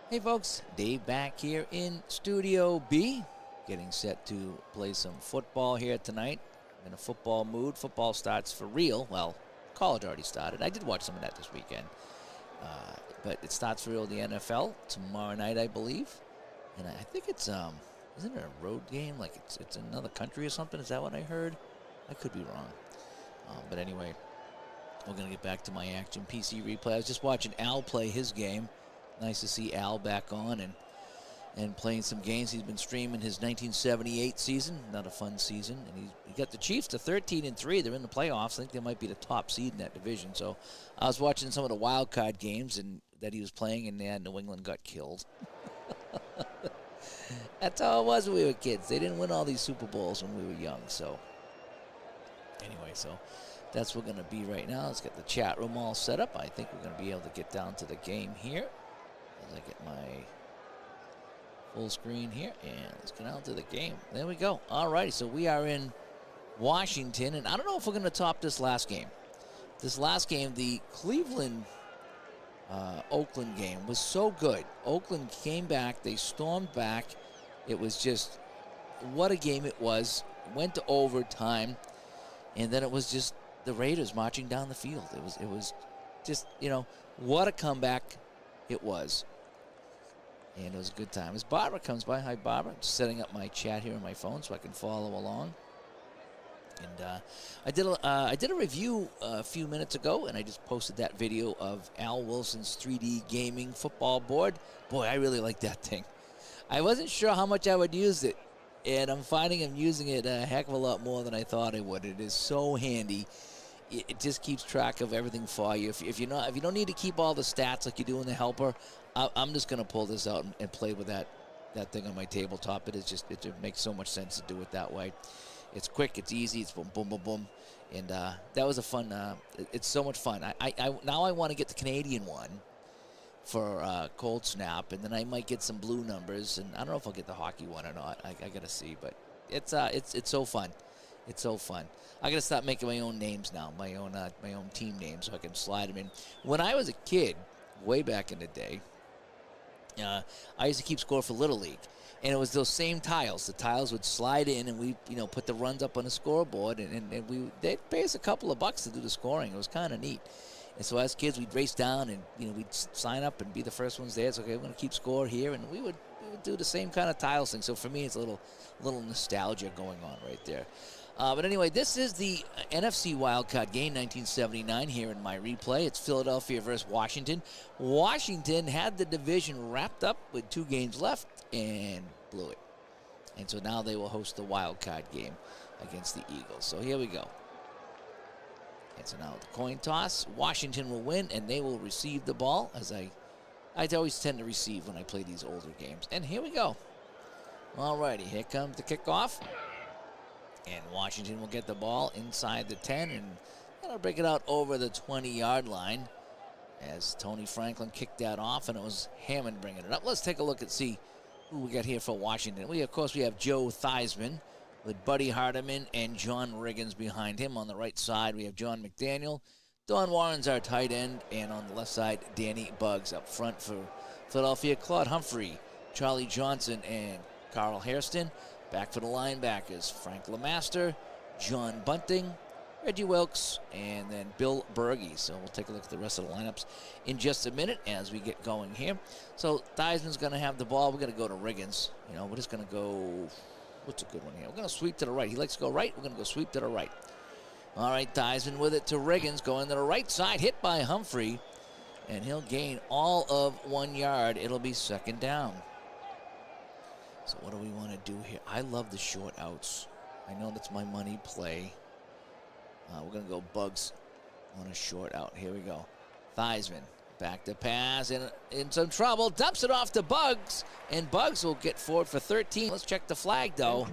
Hey folks, Dave back here in Studio B, getting set to play some football here tonight. I'm in a football mood. Football starts for real. Well, college already started. I did watch some of that this weekend. But it starts for real in the NFL tomorrow night, I believe. And I think it's, isn't it a road game? Like it's another country or something? Is that what I heard? I could be wrong. But anyway, we're going to get back to my Action PC replay. I was just watching Al play his game. Nice to see Al back on and playing some games. He's been streaming his 1978 season. Not a fun season. And he got the Chiefs to 13-3. They're in the playoffs. I think they might be the top seed in that division. So I was watching some of the Wildcard games and that he was playing, and New England got killed. That's how it was when we were kids. They didn't win all these Super Bowls when we were young. So anyway, so that's what we're going to be right now. Let's get the chat room all set up. I think we're going to be able to get down to the game here. As I get my full screen here, and let's get out to the game. There we go. All righty, so we are in Washington, and I don't know if we're going to top this last game. This last game, the Cleveland-Oakland game, was so good. Oakland came back. They stormed back. It was just, what a game it was. Went to overtime, and then it was just the Raiders marching down the field. It was just, what a comeback it was. And it was a good time. As Barbara comes by, hi Barbara, I'm just setting up my chat here on my phone so I can follow along. And I did a review a few minutes ago, and I just posted that video of Al Wilson's 3D gaming football board. Boy, I really like that thing. I wasn't sure how much I would use it, and I'm finding I'm using it a heck of a lot more than I thought I would. It is so handy. It just keeps track of everything for you. If you don't need to keep all the stats like you do in the helper, I'm just going to pull this out and play with that thing on my tabletop. It makes so much sense to do it that way. It's quick, it's easy, it's boom, boom, boom, boom, and that was a fun. It's so much fun. Now I want to get the Canadian one for Cold Snap, and then I might get some blue numbers, and I don't know if I'll get the hockey one or not. I got to see, but it's so fun. It's so fun. I got to stop making my own names now, my own team names, so I can slide them in. When I was a kid, way back in the day, I used to keep score for Little League, and it was those same tiles. The tiles would slide in, and we put the runs up on the scoreboard, and they'd pay us a couple of bucks to do the scoring. It was kind of neat. And so as kids, we'd race down, and we'd sign up and be the first ones there. It's okay, we're going to keep score here, and we would do the same kind of tiles thing. So for me, it's a little nostalgia going on right there. But anyway, this is the NFC Wildcard game, 1979, here in my replay. It's Philadelphia versus Washington. Washington had the division wrapped up with 2 games left and blew it. And so now they will host the Wildcard game against the Eagles. So here we go. And so now the coin toss. Washington will win, and they will receive the ball, as I always tend to receive when I play these older games. And here we go. All righty, here comes the kickoff. And Washington will get the ball inside the 10, and that'll break it out over the 20-yard line as Tony Franklin kicked that off, and it was Hammond bringing it up. Let's take a look and see who we got here for Washington. We have Joe Theismann with Buddy Hardiman and John Riggins behind him. On the right side, we have John McDaniel. Don Warren's our tight end, and on the left side, Danny Buggs. Up front for Philadelphia, Claude Humphrey, Charlie Johnson, and Carl Hairston. Back for the linebackers, Frank LeMaster, John Bunting, Reggie Wilkes, and then Bill Berge. So we'll take a look at the rest of the lineups in just a minute as we get going here. So Theismann's going to have the ball. We're going to go to Riggins. We're just going to go, what's a good one here? We're going to sweep to the right. He likes to go right. We're going to go sweep to the right. All right, Theismann with it to Riggins, going to the right side, hit by Humphrey, and he'll gain all of 1 yard. It'll be second down. So what do we want to do here? I love the short outs. I know that's my money play. We're going to go Buggs on a short out. Here we go. Theismann back to pass, in some trouble. Dumps it off to Buggs, and Buggs will get forward for 13. Let's check the flag, though.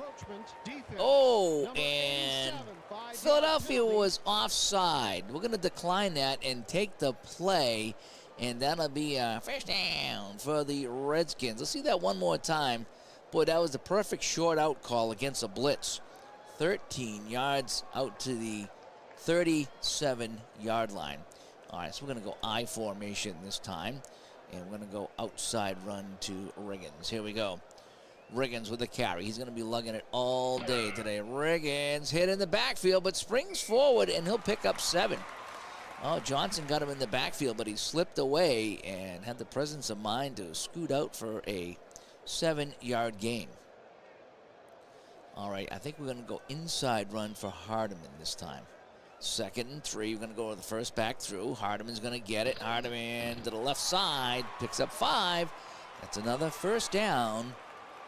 Oh, and Philadelphia was offside. We're going to decline that and take the play, and that'll be a first down for the Redskins. Let's see that one more time. Boy, that was the perfect short out call against a blitz. 13 yards out to the 37-yard line. All right, so we're going to go I formation this time. And we're going to go outside run to Riggins. Here we go. Riggins with the carry. He's going to be lugging it all day today. Riggins hit in the backfield, but springs forward, and he'll pick up 7. Oh, Johnson got him in the backfield, but he slipped away and had the presence of mind to scoot out for a 7-yard gain. All right, I think we're going to go inside run for Hardiman this time. 2nd and 3. We're going to go to the first back through. Hardiman's going to get it. Hardiman to the left side, picks up 5. That's another first down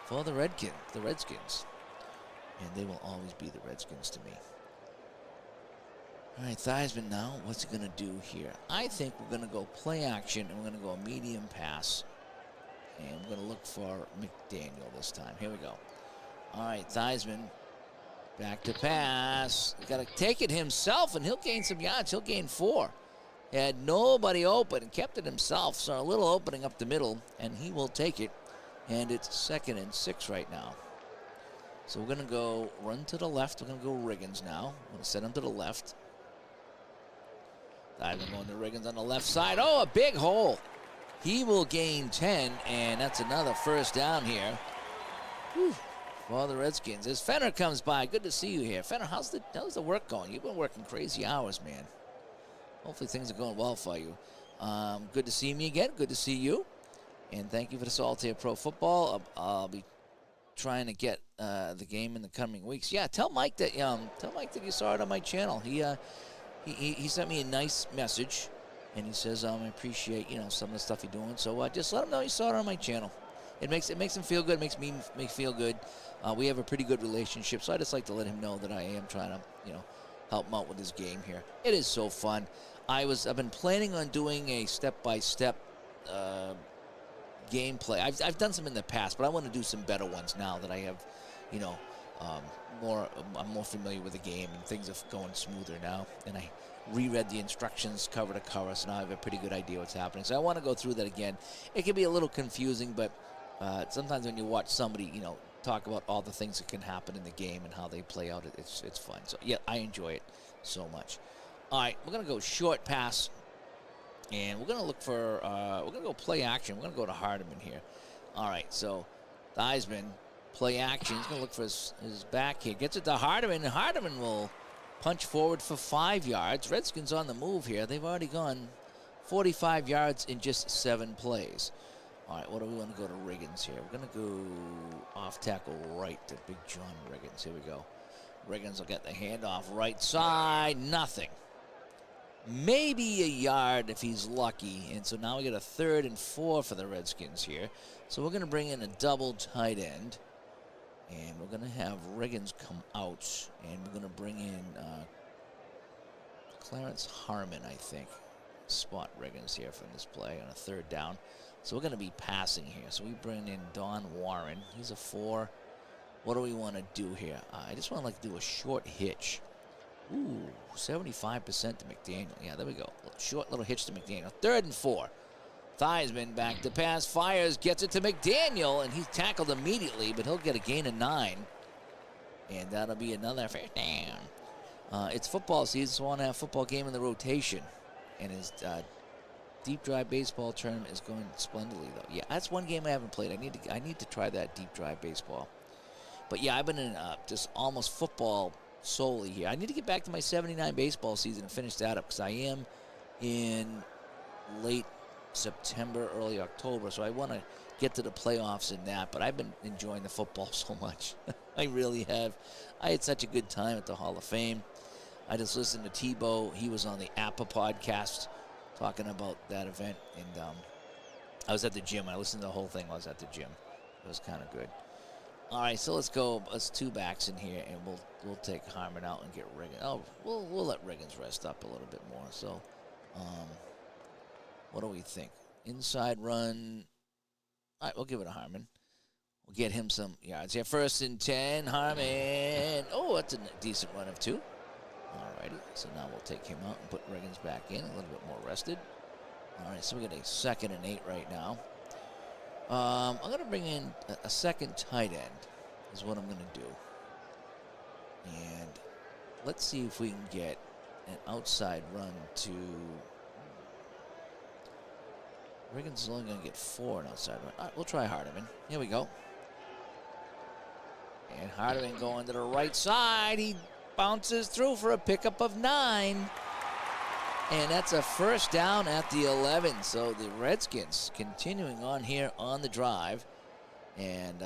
for the Redskins. And they will always be the Redskins to me. All right, Theismann now. What's he going to do here? I think we're going to go play action, and we're going to go a medium pass. And we're going to look for McDaniel this time. Here we go. All right, Theismann, back to pass. He's got to take it himself, and he'll gain some yards. He'll gain 4. Had nobody open and kept it himself. So a little opening up the middle, and he will take it. And it's 2nd and 6 right now. So we're going to go run to the left. We're going to go Riggins now. We're going to set him to the left. Theismann going to Riggins on the left side. Oh, a big hole. He will gain 10, and that's another first down here. Whew. For the Redskins. As Fenner comes by, good to see you here. Fenner, how's the work going? You've been working crazy hours, man. Hopefully things are going well for you. Good to see me again. Good to see you. And thank you for the Saltair Pro Football. I'll be trying to get the game in the coming weeks. Yeah, tell Mike that you saw it on my channel. He sent me a nice message, and he says I appreciate some of the stuff you're doing. So just let him know you saw it on my channel. It makes him feel good. It makes me feel good. We have a pretty good relationship, so I just like to let him know that I am trying to, help him out with his game here. It is so fun. I've been planning on doing a step-by-step gameplay. I've done some in the past, but I want to do some better ones now that I have, I'm more familiar with the game and things are going smoother now. And I reread the instructions cover to cover, so now I have a pretty good idea what's happening. So I want to go through that again. It can be a little confusing, but sometimes when you watch somebody, talk about all the things that can happen in the game and how they play out, it's fun. So yeah, I enjoy it so much. All right, we're gonna go short pass, and we're gonna look for we're gonna go play action. We're gonna go to Hardiman here. All right, so Theismann, play action. He's gonna look for his back here. Gets it to Hardiman, and Hardiman will punch forward for 5 yards. Redskins on the move here. They've already gone 45 yards in just 7 plays. All right, what do we want to go to Riggins here? We're going to go off tackle right to Big John Riggins. Here we go. Riggins will get the handoff right side. Nothing. Maybe a yard if he's lucky. And so now we get a 3rd and 4 for the Redskins here. So we're going to bring in a double tight end. And we're going to have Riggins come out. And we're going to bring in Clarence Harmon, I think. Spot Riggins here from this play on a 3rd down. So we're going to be passing here. So we bring in Don Warren. He's a 4. What do we want to do here? I just want to do a short hitch. Ooh, 75% to McDaniel. Yeah, there we go. Short little hitch to McDaniel. 3rd and 4. Theismann back to pass. Fires. Gets it to McDaniel. And he's tackled immediately. But he'll get a gain of 9. And that'll be another first down. It's football season. So I want to have a football game in the rotation. And his deep drive baseball tournament is going splendidly, though. Yeah, that's one game I haven't played. I need to try that deep drive baseball. But yeah, I've been in just almost football solely here. I need to get back to my 79 baseball season and finish that up because I am in late September, early October, so I want to get to the playoffs in that. But I've been enjoying the football so much. I really have. I had such a good time at the Hall of Fame. I just listened to Tebow. He was on the APA podcast talking about that event, and I was at the gym. I listened to the whole thing while I was at the gym. It was kind of good. All right, so let's go. Let's 2 backs in here, and we'll take Harmon out and get Riggins. Oh, we'll let Riggins rest up a little bit more. So, what do we think? Inside run. All right, we'll give it to Harmon. We'll get him some yards here. 1st and 10, Harmon. Oh, that's a decent run of 2. All righty, so now we'll take him out and put Riggins back in, a little bit more rested. All right, so we got a 2nd and 8 right now. I'm going to bring in a 2nd tight end is what I'm going to do. And let's see if we can get an outside run to Riggins is only going to get 4 on outside run. All right, we'll try Hardiman. Here we go. And Hardiman going to the right side. He bounces through for a pickup of 9. And that's a first down at the 11. So the Redskins continuing on here on the drive. And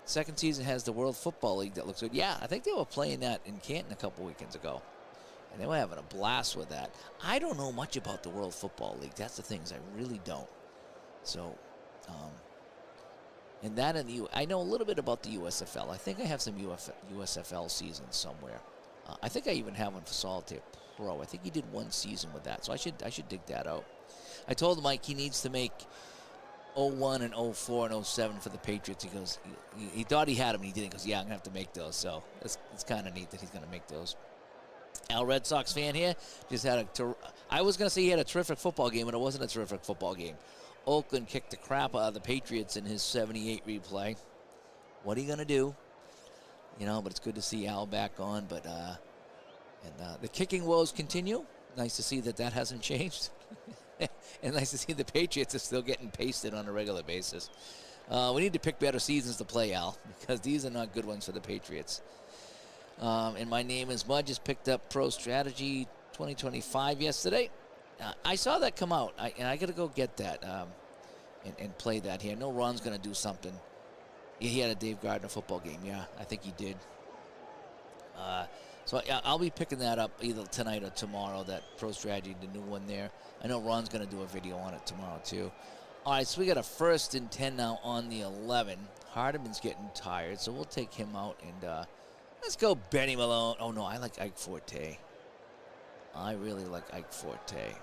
second season has the World Football League that looks good. Yeah, I think they were playing that in Canton a couple weekends ago. And they were having a blast with that. I don't know much about the World Football League. That's the thing, is I really don't. So, and that and I know a little bit about the USFL. I think I have some USFL seasons somewhere. I think I even have one for Solitaire Pro. I think he did one season with that, so I should dig that out. I told Mike he needs to make 01 and 04 and 07 for the Patriots. He goes, he thought he had them, and he didn't. He goes, yeah, I'm going to have to make those. So it's kind of neat that he's going to make those. Al Red Sox fan here just had I was going to say he had a terrific football game, but it wasn't a terrific football game. Oakland kicked the crap out of the Patriots in his 78 replay. What are you going to do? You know, but it's good to see Al back on. But the kicking woes continue. Nice to see that hasn't changed. And nice to see the Patriots are still getting pasted on a regular basis. We need to pick better seasons to play, Al, because these are not good ones for the Patriots. And my name is Mud. Just picked up Pro Strategy 2025 yesterday. I saw that come out, and I got to go get that and play that here. I know Ron's going to do something. He had a Dave Gardner football game. Yeah, I think he did. So I'll be picking that up either tonight or tomorrow, that Pro Strategy, the new one there. I know Ron's going to do a video on it tomorrow, too. All right, so we got a 1st and 10 now on the 11. Hardiman's getting tired, so we'll take him out. And let's go Benny Malone. Oh, no, I like Ike Forte. I really like Ike Forte.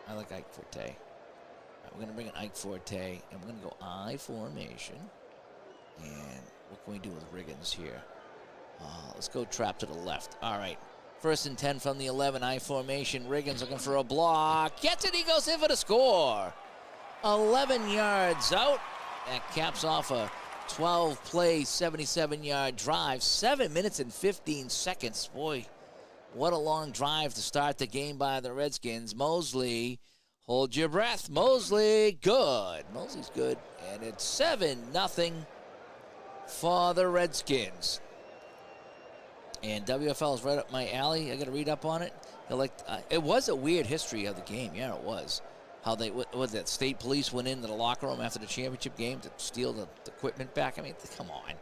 I like Ike Forte. All right, we're going to bring in Ike Forte, and we're going to go I formation. And what can we do with Riggins here? Let's go trap to the left. All right. 1st and 10 from the 11, I formation. Riggins looking for a block. Gets it. He goes in for the score. 11 yards out. That caps off a 12-play, 77-yard drive. 7 minutes and 15 seconds. Boy, what a long drive to start the game by the Redskins. Mosley, hold your breath. Mosley, good. Mosley's good. And it's 7-0 for the Redskins. And WFL is right up my alley. I got to read up on it. It was a weird history of the game. Yeah, it was. How they, what was that, state police went into the locker room after the championship game to steal the equipment back? I mean, come on.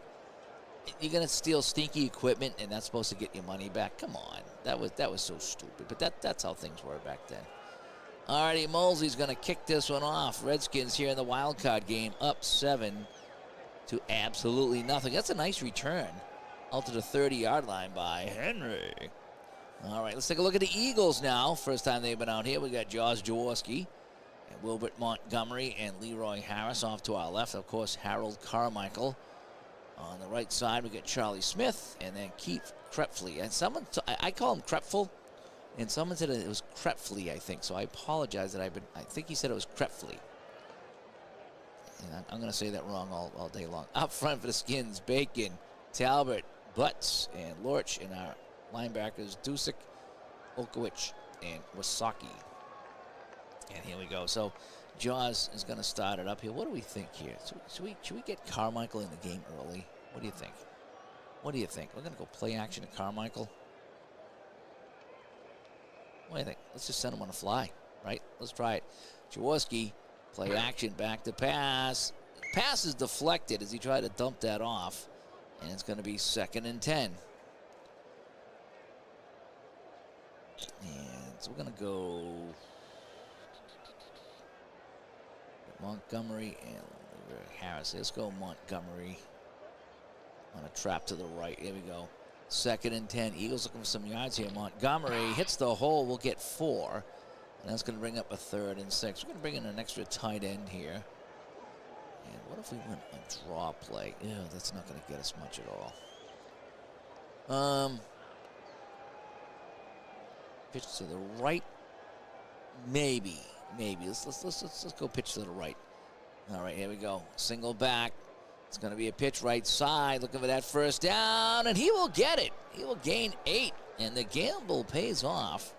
You're going to steal stinky equipment, and that's supposed to get your money back? Come on. That was so stupid. But that's how things were back then. All righty, Mosley's going to kick this one off. Redskins here in the Wildcard game, up 7 to absolutely nothing. That's a nice return out to the 30-yard line by Henry. All right, let's take a look at the Eagles now. First time they've been out here. We got Josh Jaworski and Wilbert Montgomery and Leroy Harris off to our left. Of course, Harold Carmichael. On the right side, we got Charlie Smith and then Keith Krepfle. And I call him Krepfle, and someone said it was Krepfle, I think. So I apologize that I think he said it was Krepfle. And I'm going to say that wrong all day long. Up front for the Skins, Bacon, Talbot, Butts, and Lorch, and our linebackers, Dusik, Olkowicz, and Wasaki. And here we go. So Jaws is going to start it up here. What do we think here? Should we get Carmichael in the game early? What do you think? What do you think? We're going to go play action to Carmichael? What do you think? Let's just send him on a fly, right? Let's try it. Jaworski, play action, back to pass. Pass is deflected as he tried to dump that off. And it's going to be 2nd and 10. And so we're going to go Montgomery and Harris. Let's go Montgomery on a trap to the right. Here we go. 2nd and 10. Eagles looking for some yards here. Montgomery hits the hole. We'll get 4. And that's going to bring up a 3rd and 6. We're going to bring in an extra tight end here. And what if we went a draw play? Ew, that's not going to get us much at all. Pitch to the right. Maybe. Let's go pitch to the right. All right, here we go. Single back. It's going to be a pitch right side. Looking for that first down, and he will get it. He will gain 8, and the gamble pays off.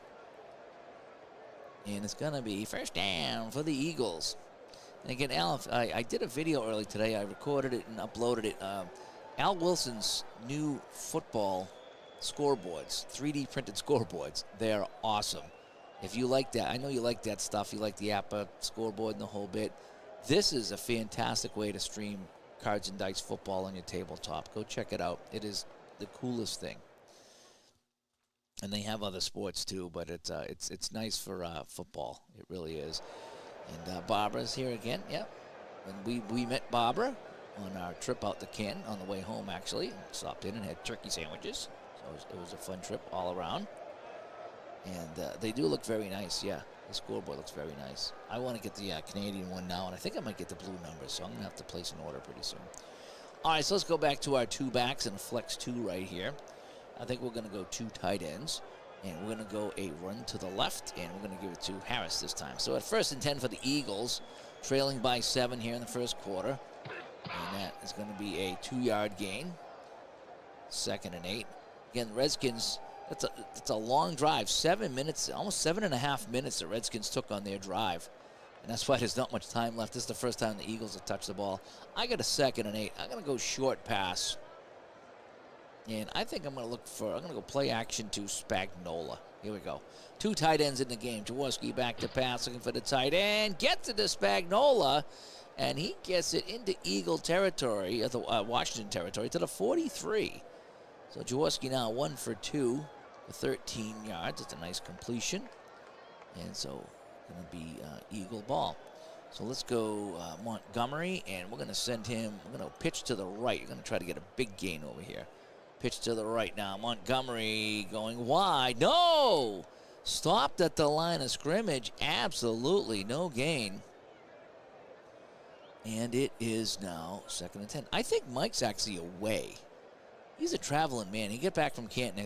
And it's going to be first down for the Eagles. And again, Al, I did a video early today. I recorded it and uploaded it. Al Wilson's new football scoreboards, 3D printed scoreboards, they're awesome. If you like that, I know you like that stuff. You like the APA scoreboard and the whole bit. This is a fantastic way to stream Cards and Dice football on your tabletop. Go check it out. It is the coolest thing. And they have other sports too, but it's nice for football. It really is. And Barbara's here again. Yep. And we met Barbara on our trip out to Canton on the way home, actually. Stopped in and had turkey sandwiches. So it was a fun trip all around. And they do look very nice, yeah. The scoreboard looks very nice. I want to get the Canadian one now, and I think I might get the blue numbers, so I'm going to have to place an order pretty soon. All right, so let's go back to our 2 backs and a flex 2 right here. I think we're going to go 2 tight ends, and we're going to go a run to the left, and we're going to give it to Harris this time. So at 1st and 10 for the Eagles, trailing by 7 here in the first quarter. And that is going to be a 2-yard gain. 2nd and 8. Again, the Redskins, it's a long drive. 7 minutes, almost 7.5 minutes the Redskins took on their drive. And that's why there's not much time left. This is the first time the Eagles have touched the ball. I got a 2nd and 8. I'm going to go short pass. And I think I'm going to go play action to Spagnola. Here we go. 2 tight ends in the game. Jaworski back to pass, looking for the tight end. Gets it to Spagnola. And he gets it into Eagle territory, the Washington territory, to the 43. So Jaworski now 1 for 2 for 13 yards. It's a nice completion. And so going to be Eagle ball. So let's go Montgomery, and we're going to send him, we're going to pitch to the right. We're going to try to get a big gain over here. Pitch to the right now. Montgomery going wide. No! Stopped at the line of scrimmage. Absolutely no gain. And it is now 2nd and 10. I think Mike's actually away. He's a traveling man. He got back from Canton.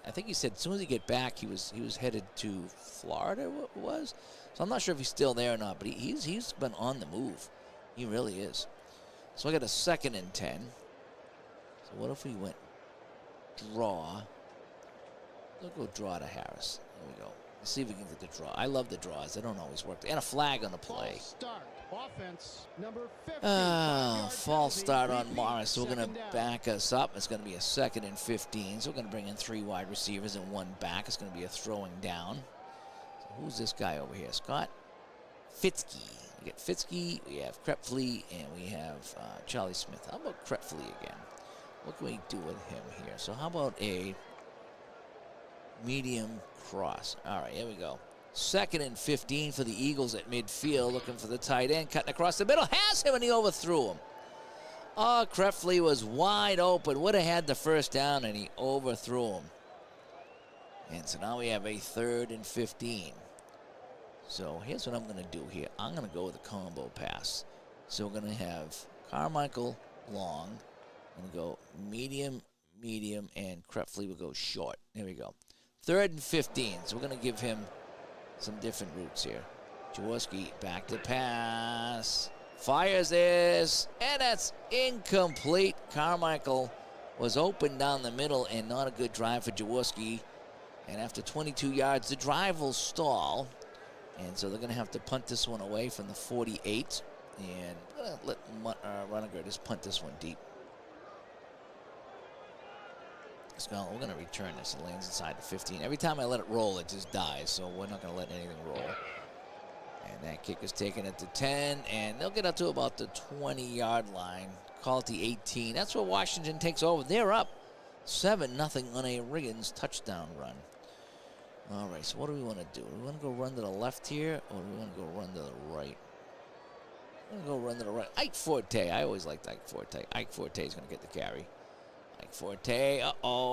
I think he said as soon as he get back, he was headed to Florida. What it was? So I'm not sure if he's still there or not. But he's been on the move. He really is. So I got a 2nd and 10. So what if we went draw? We'll go draw to Harris. There we go. Let's see if we can get the draw. I love the draws. They don't always work. And a flag on the play. Start. Offense, number 50. False start on Morris. So we're going to back us up. It's going to be a 2nd and 15. So we're going to bring in 3 wide receivers and 1 back. It's going to be a throwing down. So who's this guy over here? Scott Fitzke. We get Fitzke, we have Krepfle, and we have Charlie Smith. How about Krepfle again? What can we do with him here? So how about a medium cross? All right, here we go. 2nd and 15 for the Eagles at midfield, looking for the tight end, cutting across the middle, has him, and he overthrew him. Oh, Krepfle was wide open, would have had the first down, and he overthrew him. And so now we have a 3rd and 15. So here's what I'm going to do here. I'm going to go with a combo pass. So we're going to have Carmichael long. I'm going to go medium, and Krepfle will go short. There we go. 3rd and 15. So we're going to give him some different routes here. Jaworski back to pass. Fires this. And that's incomplete. Carmichael was open down the middle and not a good drive for Jaworski. And after 22 yards, the drive will stall. And so they're going to have to punt this one away from the 48. And I'm going to let Runninger just punt this one deep. So we're going to return this. It lands inside the 15. Every time I let it roll, it just dies. So we're not going to let anything roll. And that kick is taken at the 10. And they'll get up to about the 20-yard line. Call it the 18. That's where Washington takes over. They're up 7-0 on a Riggins touchdown run. All right, so what do we want to do? Do we want to go run to the left here, or do we want to go run to the right? I'm going to go run to the right. Ike Forte. I always liked Ike Forte. Ike Forte is going to get the carry. Ike Forte,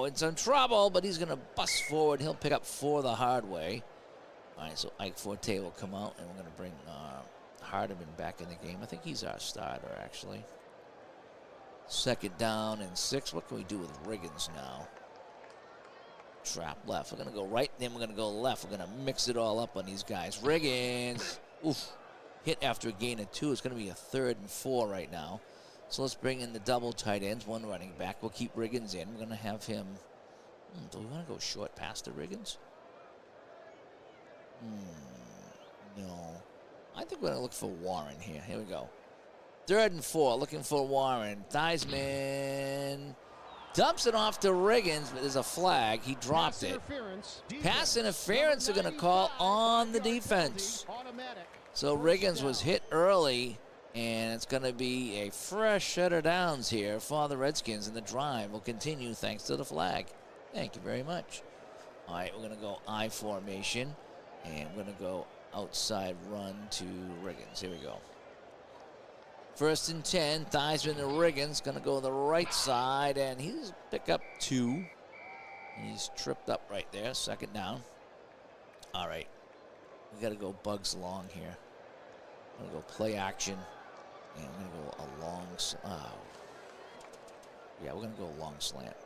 in some trouble, but he's going to bust forward. He'll pick up 4 the hard way. All right, so Ike Forte will come out, and we're going to bring Hardiman back in the game. I think he's our starter, actually. 2nd down and 6. What can we do with Riggins now? Trap left. We're going to go right, then we're going to go left. We're going to mix it all up on these guys. Riggins, oof, hit after a gain of 2. It's going to be a 3rd and 4 right now. So let's bring in the double tight ends, 1 running back. We'll keep Riggins in. We're going to have him. Do we want to go short past the Riggins? No. I think we're going to look for Warren here. Here we go. 3rd and 4, looking for Warren. Theismann dumps it off to Riggins, but there's a flag. He dropped it. Pass interference are going to call on the defense. So Riggins was hit early, and it's going to be a fresh set of downs here for the Redskins, and the drive will continue thanks to the flag. Thank you very much. All right, we're going to go I formation, and we're going to go outside run to Riggins. Here we go. 1st and 10, Theismann to Riggins, going to go the right side, and he's pick up 2. And he's tripped up right there, 2nd down. All right, we got to go Bugs long here. I'm going to go play action, and I'm going to go a long, yeah, we're going to go a long slant.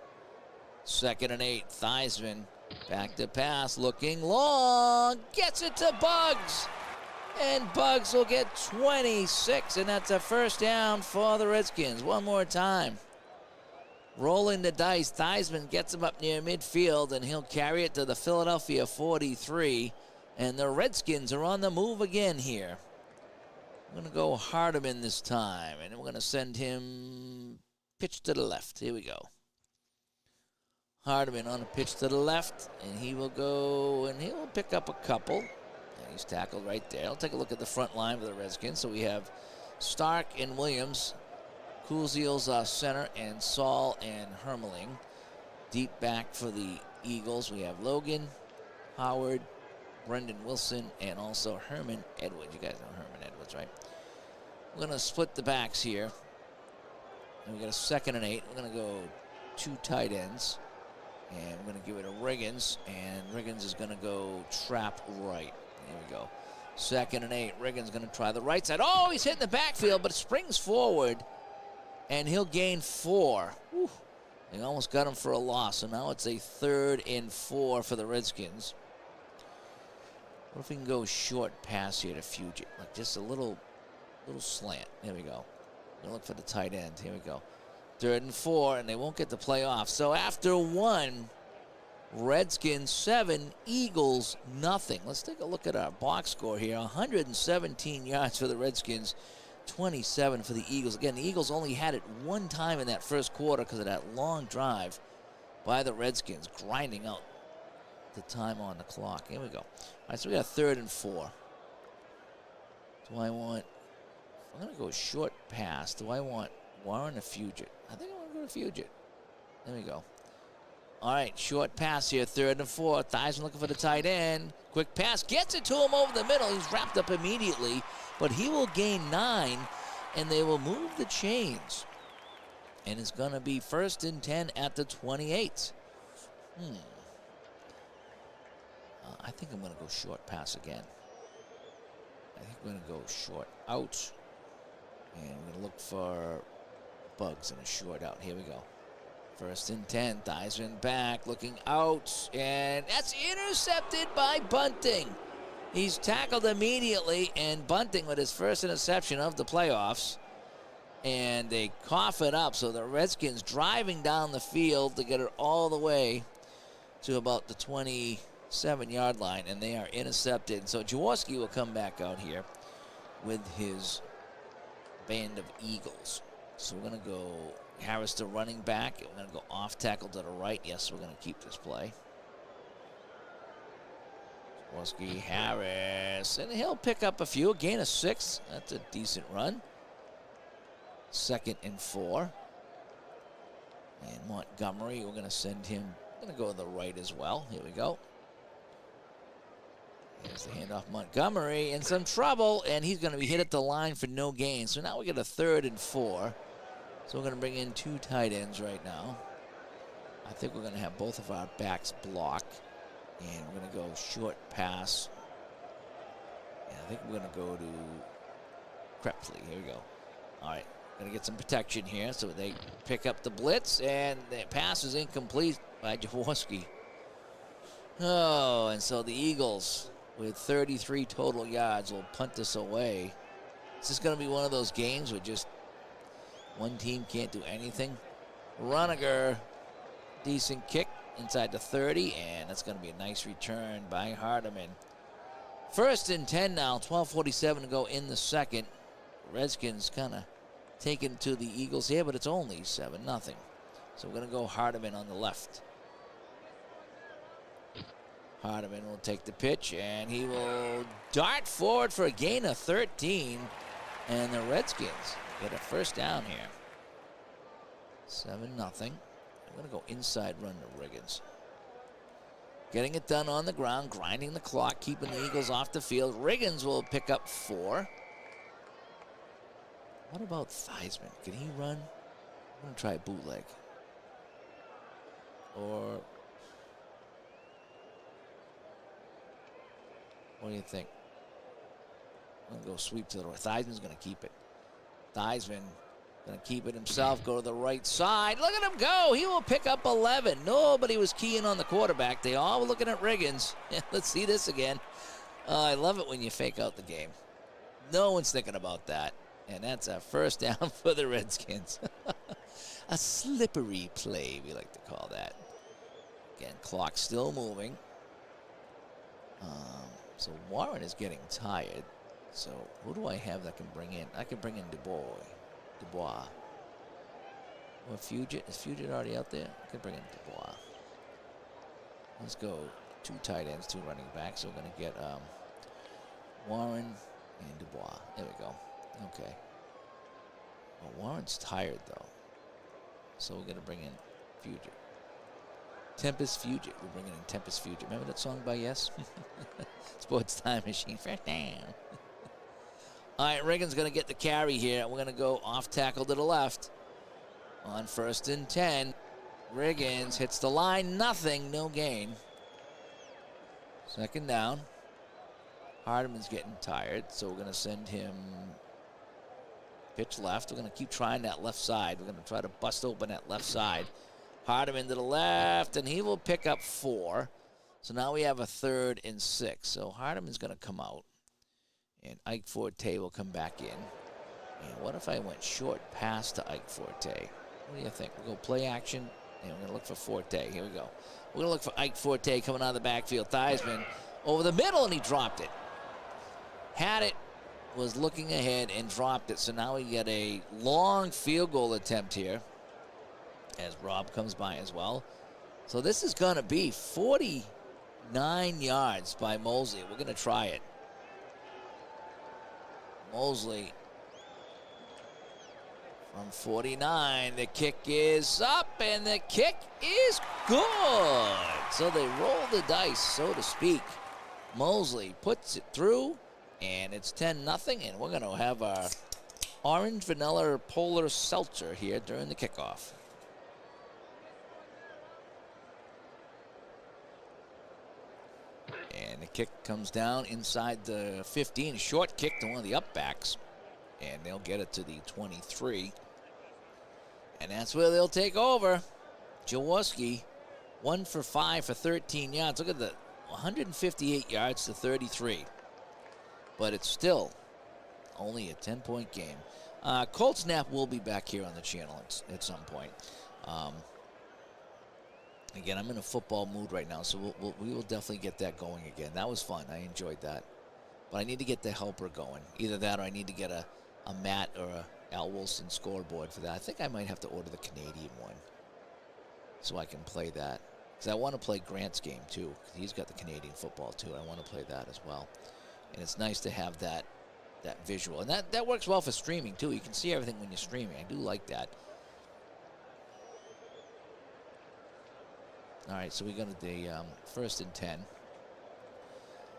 2nd and 8, Theismann, back to pass, looking long, gets it to Bugs. And Bugs will get 26, and that's a 1st down for the Redskins. One more time. Rolling the dice, Theismann gets him up near midfield, and he'll carry it to the Philadelphia 43. And the Redskins are on the move again here. I'm going to go Hardeman this time, and we're going to send him pitch to the left. Here we go. Hardeman on a pitch to the left, and he will go, and he will pick up a couple. He's tackled right there. I'll take a look at the front line for the Redskins. So we have Stark and Williams, Koolziel's center, and Saul and Hermeling. Deep back for the Eagles, we have Logan, Howard, Brendan Wilson, and also Herman Edwards. You guys know Herman Edwards, right? We're going to split the backs here. And we got a 2nd and 8. We're going to go 2 tight ends. And we're going to give it to Riggins. And Riggins is going to go trap right. Here we go. 2nd and 8. Riggins going to try the right side. Oh, he's hitting the backfield, but springs forward. And he'll gain 4. Whew. They almost got him for a loss. So now it's a 3rd and 4 for the Redskins. What if we can go short pass here to Fugit? Like just a little slant. Here we go. Gonna look for the tight end. Here we go. 3rd and 4, and they won't get the play off. So after 1, Redskins 7, Eagles nothing. Let's take a look at our box score here. 117 yards for the Redskins, 27 for the Eagles. Again, the Eagles only had it 1 time in that 1st quarter because of that long drive by the Redskins, grinding out the time on the clock. Here we go. All right, so we got 3rd and 4. I'm going to go short pass. Do I want Warren or Fugit? I think I want to go to Fugit. There we go. All right, short pass here, 3rd and 4. Theismann looking for the tight end. Quick pass, gets it to him over the middle. He's wrapped up immediately, but he will gain 9, and they will move the chains. And it's going to be 1st and 10 at the 28. I think I'm going to go short pass again. I think we're going to go short out. And we're going to look for Bugs in a short out. Here we go. 1st and 10. Theismann back, looking out. And that's intercepted by Bunting. He's tackled immediately, and Bunting with his first interception of the playoffs. And they cough it up. So the Redskins driving down the field to get it all the way to about the 27-yard line, and they are intercepted. So Jaworski will come back out here with his band of Eagles. So we're going to go Harris to running back. We're going to go off tackle to the right. Yes, we're going to keep this play. Jaworski, Harris, and he'll pick up a few. Gain of 6. That's a decent run. 2nd and 4. And Montgomery, we're going to send him. We're going to go to the right as well. Here we go. Here's the handoff. Montgomery in some trouble, and he's going to be hit at the line for no gain. So now we get a 3rd and 4. So we're going to bring in 2 tight ends right now. I think we're going to have both of our backs block. And we're going to go short pass. And I think we're going to go to Krepfle. Here we go. All right. Going to get some protection here. So they pick up the blitz, and the pass is incomplete by Jaworski. Oh, and so the Eagles, with 33 total yards, will punt this away. Is this going to be one of those games where just one team can't do anything? Roniger, decent kick inside the 30, and that's going to be a nice return by Hardeman First and 10 now, 12:47 to go in the second. Redskins kind of taking to the Eagles here, but it's only 7-0. So we're going to go Hardiman on the left. Hardiman will take the pitch, and he will dart forward for a gain of 13. And the Redskins get a first down here. 7-0. I'm going to go inside run to Riggins. Getting it done on the ground, grinding the clock, keeping the Eagles off the field. Riggins will pick up 4. What about Theismann? Can he run? I'm going to try a bootleg. Or what do you think? I'm going to go sweep to the right. Theismann's going to keep it. Theismann going to keep it himself, go to the right side. Look at him go. He will pick up 11. Nobody was keying on the quarterback. They all were looking at Riggins. Let's see this again. I love it when you fake out the game. No one's thinking about that. And that's a first down for the Redskins. A slippery play, we like to call that. Again, clock still moving. So Warren is getting tired. So who do I have that can bring in? I can bring in Dubois. Or Fugit. Is Fugit already out there? I can bring in Dubois. Let's go 2 tight ends, 2 running backs. So we're going to get Warren and Dubois. There we go. Okay. Well, Warren's tired, though. So we're going to bring in Fugit. Tempest Fugit. We're bringing in Tempest Fugit. Remember that song by Yes? Sports Time Machine. First down. All right, Riggins going to get the carry here. We're going to go off tackle to the left. On first and 10. Riggins hits the line. Nothing. No gain. Second down. Hardiman's getting tired, so we're going to send him pitch left. We're going to keep trying that left side. We're going to try to bust open that left side. Hardiman to the left, and he will pick up 4. So now we have a 3rd and 6. So Hardiman's going to come out, and Ike Forte will come back in. And what if I went short pass to Ike Forte? What do you think? We'll go play action, and we're going to look for Forte. Here we go. We're going to look for Ike Forte coming out of the backfield. Theismann over the middle, and he dropped it. Had it, was looking ahead, and dropped it. So now we get a long field goal attempt here as Rob comes by as well. So this is going to be 49 yards by Mosley. We're going to try it. Mosley from 49. The kick is up, and the kick is good. So they roll the dice, so to speak. Mosley puts it through, and it's 10-0, and we're going to have our orange vanilla polar seltzer here during the kickoff. And the kick comes down inside the 15. A short kick to one of the upbacks. And they'll get it to the 23. And that's where they'll take over. Jaworski, 1 for 5 for 13 yards. Look at the 158 yards to 33. But it's still only a 10-point game. Colt Snap will be back here on the channel at some point. Again, I'm in a football mood right now, so we will definitely get that going again. That was fun. I enjoyed that. But I need to get the helper going. Either that or I need to get a Matt or a Al Wilson scoreboard for that. I think I might have to order the Canadian one so I can play that. Because I want to play Grant's game, too. He's got the Canadian football, too. I want to play that as well. And it's nice to have that visual. And that works well for streaming, too. You can see everything when you're streaming. I do like that. All right, so we go to the first and 10.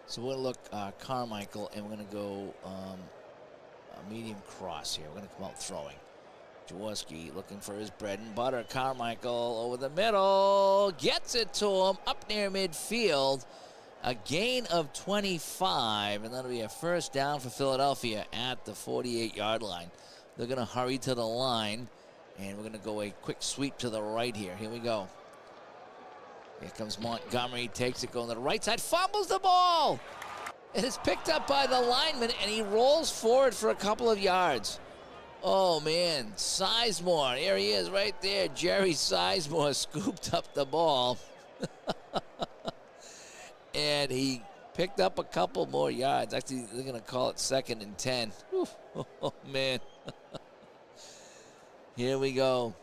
So we'll look Carmichael, and we're going to go a medium cross here. We're going to come out throwing. Jaworski looking for his bread and butter. Carmichael over the middle. Gets it to him up near midfield. A gain of 25, and that'll be a first down for Philadelphia at the 48-yard line. They're going to hurry to the line, and we're going to go a quick sweep to the right here. Here we go. Here comes Montgomery, takes it, going to the right side, fumbles the ball. It is picked up by the lineman, and he rolls forward for a couple of yards. Oh, man, Sizemore, here he is right there. Jerry Sizemore scooped up the ball. And he Picked up a couple more yards. Actually, they're going to call it 2nd and 10. Oh, man. Here we go.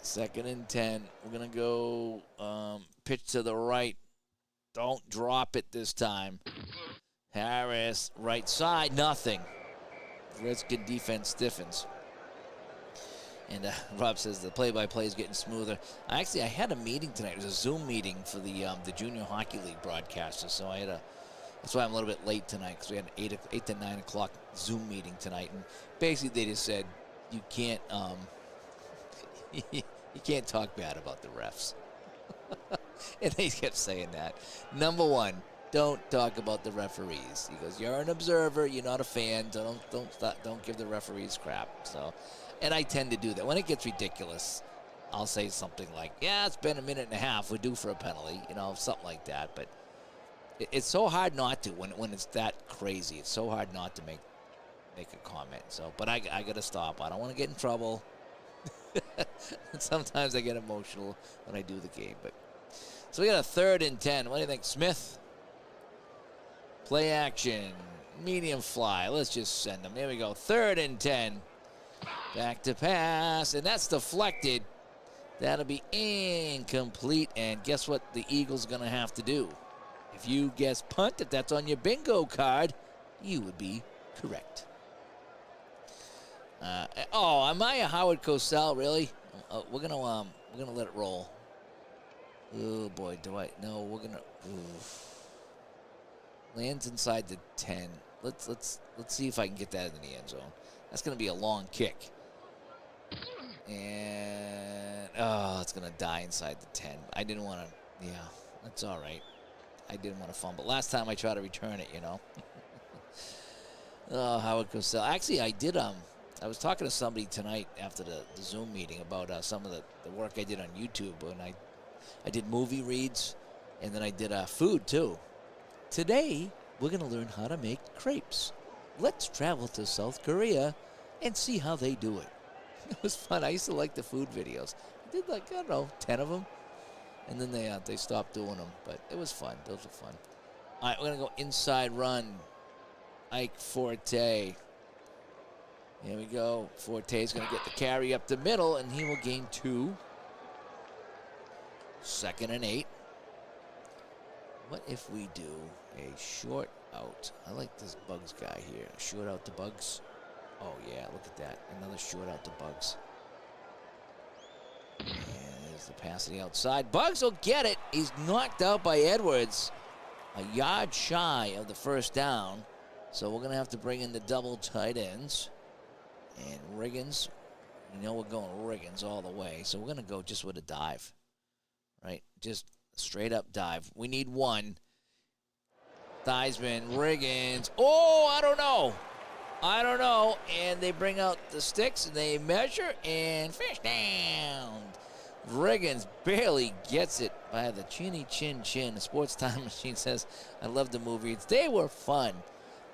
2nd and 10. We're going to go pitch to the right. Don't drop it this time. Harris, right side, nothing. Redskin defense stiffens. And Rob says the play-by-play is getting smoother. I had a meeting tonight. It was a Zoom meeting for the Junior Hockey League broadcasters. So that's why I'm a little bit late tonight, because we had an 8 to 9 o'clock Zoom meeting tonight. And basically they just said you can't you can't talk bad about the refs. And they kept saying that. Number one, don't talk about the referees. He goes, you're an observer, you're not a fan, so don't give the referees crap. So, and I tend to do that. When it gets ridiculous, I'll say something like, yeah, it's been a minute and a half, we're due for a penalty, something like that. But it's so hard not to when it's that crazy. It's so hard not to make a comment. So, but I got to stop. I don't want to get in trouble. Sometimes I get emotional when I do the game. But so we got a 3rd and 10. What do you think, Smith? Play action, medium fly. Let's just send them. There we go. 3rd and 10. Back to pass, and that's deflected. That'll be incomplete. And guess what the Eagles are going to have to do? If you guess punt, if that's on your bingo card, you would be correct. Am I a Howard Cosell, really? We're gonna let it roll. Oh boy, no, we're gonna. Lands inside the 10. Let's see if I can get that in the end zone. That's gonna be a long kick. And it's gonna die inside the 10. I didn't want to. Yeah, that's all right. I didn't want to fumble. Last time I tried to return it, Howard Cosell. Actually, I did. I was talking to somebody tonight after the Zoom meeting about some of the work I did on YouTube, and I did movie reads, and then I did food too. Today, we're going to learn how to make crepes. Let's travel to South Korea and see how they do it. It was fun. I used to like the food videos. I did 10 of them, and then they stopped doing them, but it was fun. Those were fun. All right, we're going to go inside run. Ike Forte. Here we go. Forte's going to get the carry up the middle, and he will gain 2. 2nd and 8. What if we do a short out? I like this Bugs guy here. Short out to Bugs. Oh, yeah, look at that. Another short out to Bugs. And there's the pass to the outside. Bugs will get it. He's knocked out by Edwards. A yard shy of the first down. So we're going to have to bring in the double tight ends. And Riggins, we're going Riggins all the way. So we're going to go just with a dive, right? Just straight up dive. We need one. Theismann, Riggins. Oh, I don't know. And they bring out the sticks and they measure and fish down. Riggins barely gets it by the chinny chin chin. The Sports Time Machine says, I love the movies. They were fun.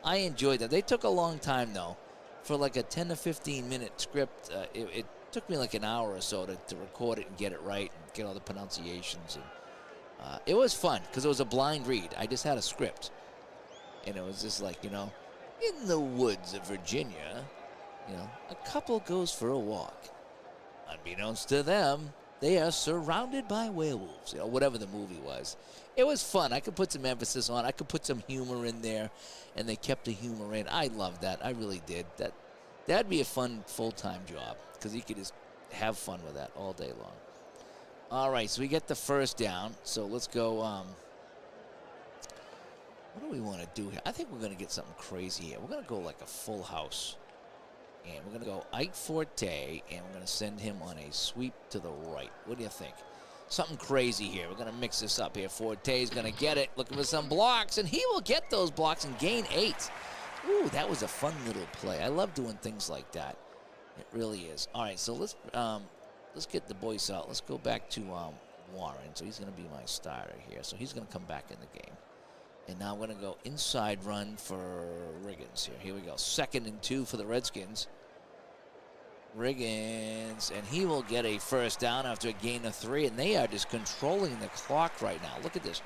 I enjoyed them. They took a long time, though. For like a 10 to 15 minute script, it took me like an hour or so to record it and get it right and get all the pronunciations. And it was fun because it was a blind read. I just had a script. And it was just like, in the woods of Virginia, a couple goes for a walk. Unbeknownst to them, they are surrounded by werewolves, whatever the movie was. It was fun. I could put some emphasis on. I could put some humor in there, and they kept the humor in. I loved that. I really did. That'd be a fun full-time job because you could just have fun with that all day long. All right, so we get the first down. So let's go. What do we want to do here? I think we're going to get something crazy here. We're going to go like a full house. And we're going to go Ike Forte, and we're going to send him on a sweep to the right. What do you think? Something crazy here. We're going to mix this up here. Forte's going to get it, looking for some blocks, and he will get those blocks and gain 8. Ooh, that was a fun little play. I love doing things like that. It really is. All right, so let's get the boys out. Let's go back to Warren. So he's going to be my starter here. So he's going to come back in the game. And now we're going to go inside run for Riggins here. Here we go. 2nd and 2 for the Redskins. Riggins, and he will get a first down after a gain of 3, and they are just controlling the clock right now. Look at this.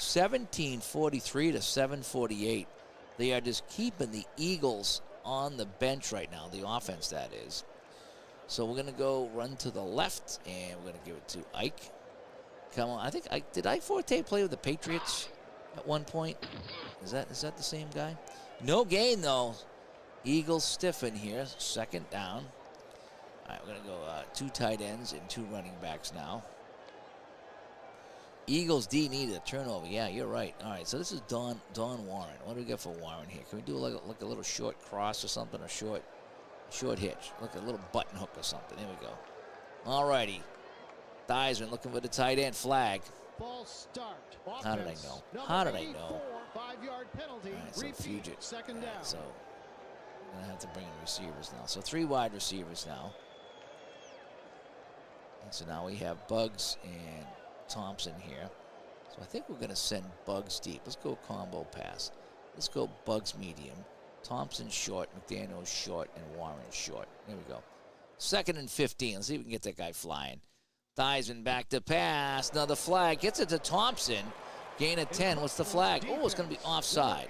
17:43 to 7:48. They are just keeping the Eagles on the bench right now, the offense that is. So we're going to go run to the left, and we're going to give it to Ike. Come on. Did Ike Forte play with the Patriots at one point? Is that the same guy? No gain, though. Eagles stiffen here. Second down. All right, we're going to go 2 tight ends and 2 running backs now. Eagles D needed a turnover. Yeah, you're right. All right, so this is Don Warren. What do we got for Warren here? Can we do like a little short cross or something, or short hitch? Like a little button hook or something. There we go. All righty. Theismann looking for the tight end flag. False start. How did I know? How did I know? 5-yard penalty. All right, so Repeat. Fugit. Second down. So I'm going to have to bring in receivers now. So 3 wide receivers now. And so now we have Bugs and Thompson here. So I think we're going to send Bugs deep. Let's go combo pass. Let's go Bugs medium. Thompson short, McDaniel short, and Warren short. There we go. 2nd and 15. Let's see if we can get that guy flying. Theismann back to pass. Another flag. Gets it to Thompson. Gain of 10. What's the flag? Oh, it's going to be offside.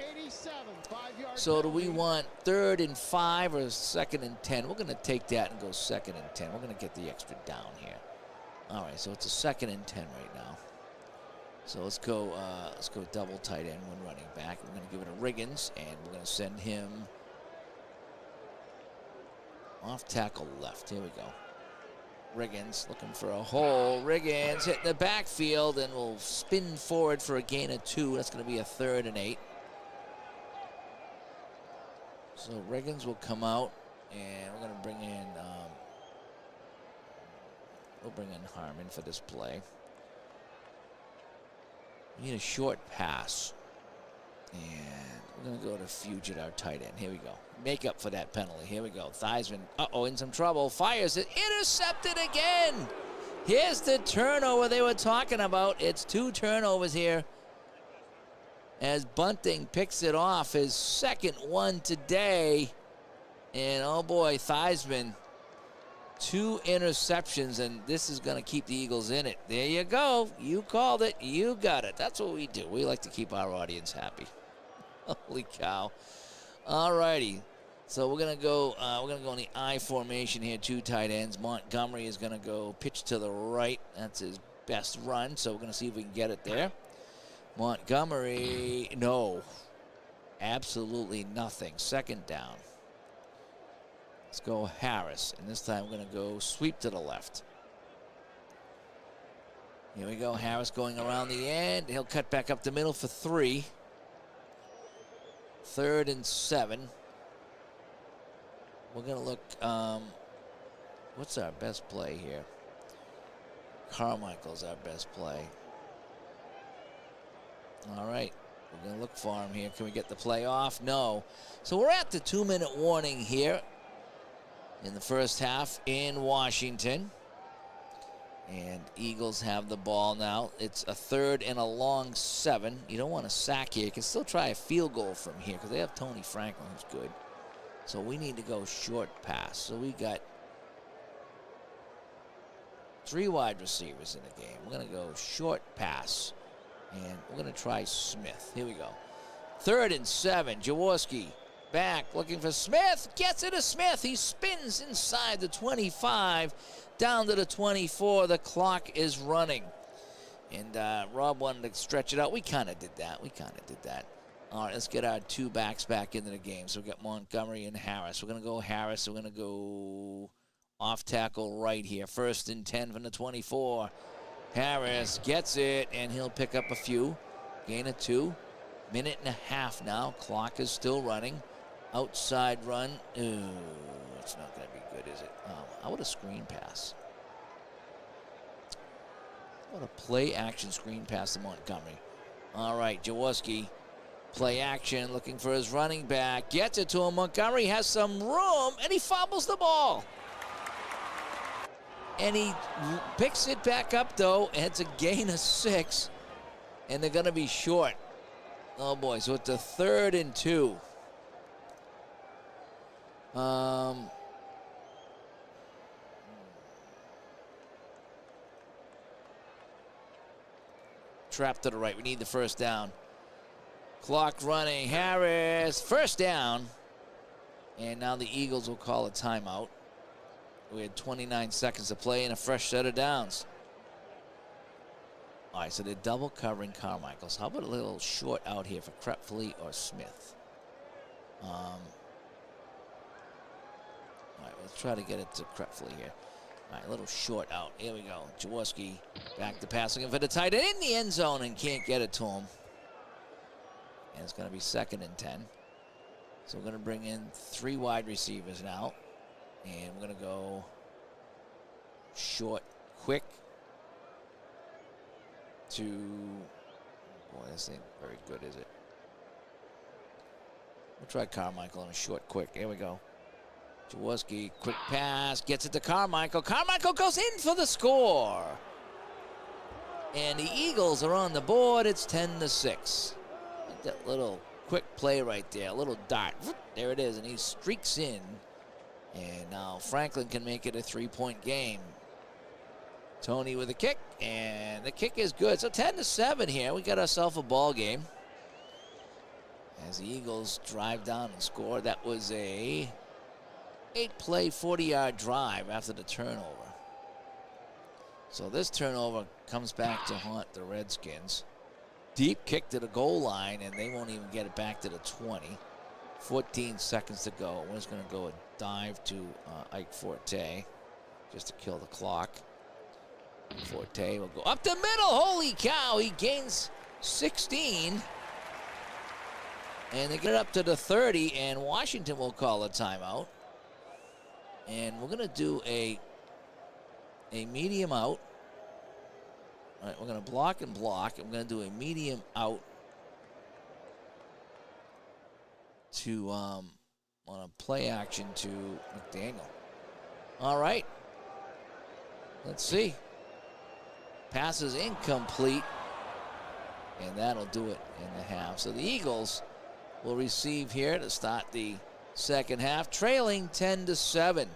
So do we want 3rd and 5 or 2nd and 10? We're going to take that and go 2nd and 10. We're going to get the extra down here. All right, so it's a 2nd and 10 right now. So let's go double tight end, 1 running back. We're going to give it to Riggins, and we're going to send him off tackle left. Here we go. Riggins looking for a hole. Riggins hitting the backfield, and will spin forward for a gain of 2. That's going to be a 3rd and 8. So Riggins will come out, and we're going to bring in Harmon for this play. We need a short pass. And we're going to go to Fugit, our tight end. Here we go. Make up for that penalty. Here we go. Theismann, in some trouble. Fires it. Intercepted again. Here's the turnover they were talking about. It's 2 turnovers here as Bunting picks it off. His 2nd one today. And, oh, boy, Theismann. 2 interceptions, and this is going to keep the Eagles in it. There you go. You called it. You got it. That's what we do. We like to keep our audience happy. Holy cow. All righty. So we're going to go in the I formation here, 2 tight ends. Montgomery is going to go pitch to the right. That's his best run, so we're going to see if we can get it there. Montgomery, no. Absolutely nothing. 2nd down. Let's go Harris, and this time we're going to go sweep to the left. Here we go, Harris going around the end. He'll cut back up the middle for 3. 3rd and 7. We're going to look, what's our best play here? Carmichael's our best play. All right, we're going to look for him here. Can we get the play off? No. So we're at the 2-minute warning here in the first half in Washington. And Eagles have the ball now. It's a 3rd and a long 7. You don't want to sack here. You can still try a field goal from here because they have Tony Franklin, who's good. So we need to go short pass. So we got 3 wide receivers in the game. We're going to go short pass. And we're going to try Smith. Here we go. 3rd and 7. Jaworski back looking for Smith. Gets it to Smith. He spins inside the 25 down to the 24. The clock is running. And Rob wanted to stretch it out. We kind of did that. All right, let's get our 2 backs back into the game. So we've got Montgomery and Harris. We're going to go Harris. We're going to go off tackle right here. 1st and 10 from the 24. Harris gets it, and he'll pick up a few. Gain of 2. 1.5 minutes now. Clock is still running. Outside run. Ooh, it's not going to be good, is it? How about a screen pass? What a play-action screen pass to Montgomery. All right, Jaworski. Play action, looking for his running back. Gets it to him. Montgomery has some room, and he fumbles the ball. And he picks it back up, though, and it's a gain of 6. And they're going to be short. Oh, boy, so it's a 3rd and 2. trap to the right. We need the first down. Clock running. Harris, first down. And now the Eagles will call a timeout. We had 29 seconds to play and a fresh set of downs. All right, so they're double covering Carmichael's. How about a little short out here for Krepfle or Smith? All right, let's try to get it to Krepfle here. All right, a little short out. Here we go. Jaworski back to passing for the tight end in the end zone and can't get it to him. And it's going to be 2nd and 10. So we're going to bring in 3 wide receivers now. And we're going to go short, quick to, boy, this ain't very good, is it? We'll try Carmichael on a short, quick. Here we go. Jaworski, quick pass, gets it to Carmichael. Carmichael goes in for the score. And the Eagles are on the board. It's 10-6. That little quick play right there, a little dart. There it is, and he streaks in. And now Franklin can make it a 3-point game. Tony with a kick, and the kick is good. So 10-7 here. We got ourselves a ball game. As the Eagles drive down and score. That was a 8-play, 40-yard drive after the turnover. So this turnover comes back to haunt the Redskins. Deep kick to the goal line, and they won't even get it back to the 20. 14 seconds to go. We're just going to go a dive to Ike Forte just to kill the clock. Forte will go up the middle. Holy cow, he gains 16. And they get it up to the 30, and Washington will call a timeout. And we're going to do a medium out. All right, we're going to block and block. I'm going to do a medium out to on a play action to McDaniel. All right. Let's see. Pass is incomplete. And that'll do it in the half. So the Eagles will receive here to start the second half, trailing 10-7.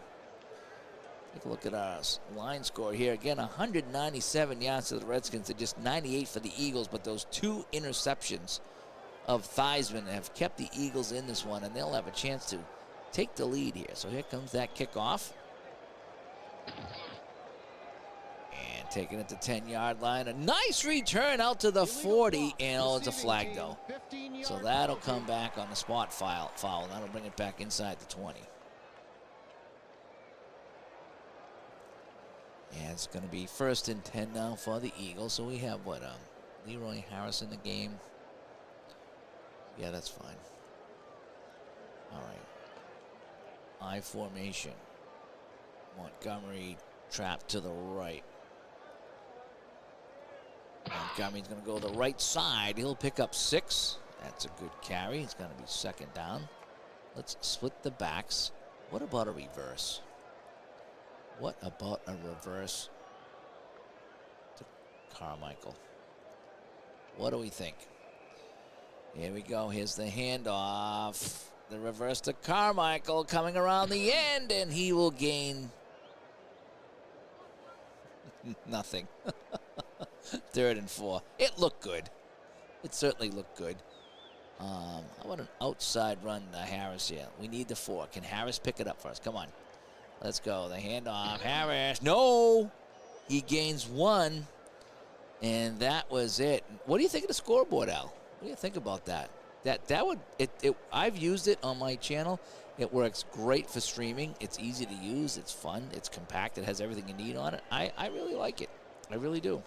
Take a look at our line score here. Again, 197 yards to the Redskins to just 98 for the Eagles, but those 2 interceptions of Theismann have kept the Eagles in this one, and they'll have a chance to take the lead here. So here comes that kickoff. And taking it to 10-yard line. A nice return out to the 40, and oh, it's a flag, though. So that'll come back on the spot foul. That'll bring it back inside the 20. And it's going to be 1st and 10 now for the Eagles. So we have, what, Leroy Harris in the game. Yeah, that's fine. All right. I formation. Montgomery trapped to the right. Montgomery's going to go the right side. He'll pick up 6. That's a good carry. It's going to be 2nd down. Let's split the backs. What about a reverse? What about a reverse to Carmichael? What do we think? Here we go. Here's the handoff. The reverse to Carmichael coming around the end, and he will gain nothing. 3rd and 4. It looked good. It certainly looked good. How about an outside run to Harris here? We need the 4. Can Harris pick it up for us? Come on. Let's go. The handoff. Harris. No! He gains 1. And that was it. What do you think of the scoreboard, Al? What do you think about that? That would I've used it on my channel. It works great for streaming. It's easy to use. It's fun. It's compact. It has everything you need on it. I really like it. I really do.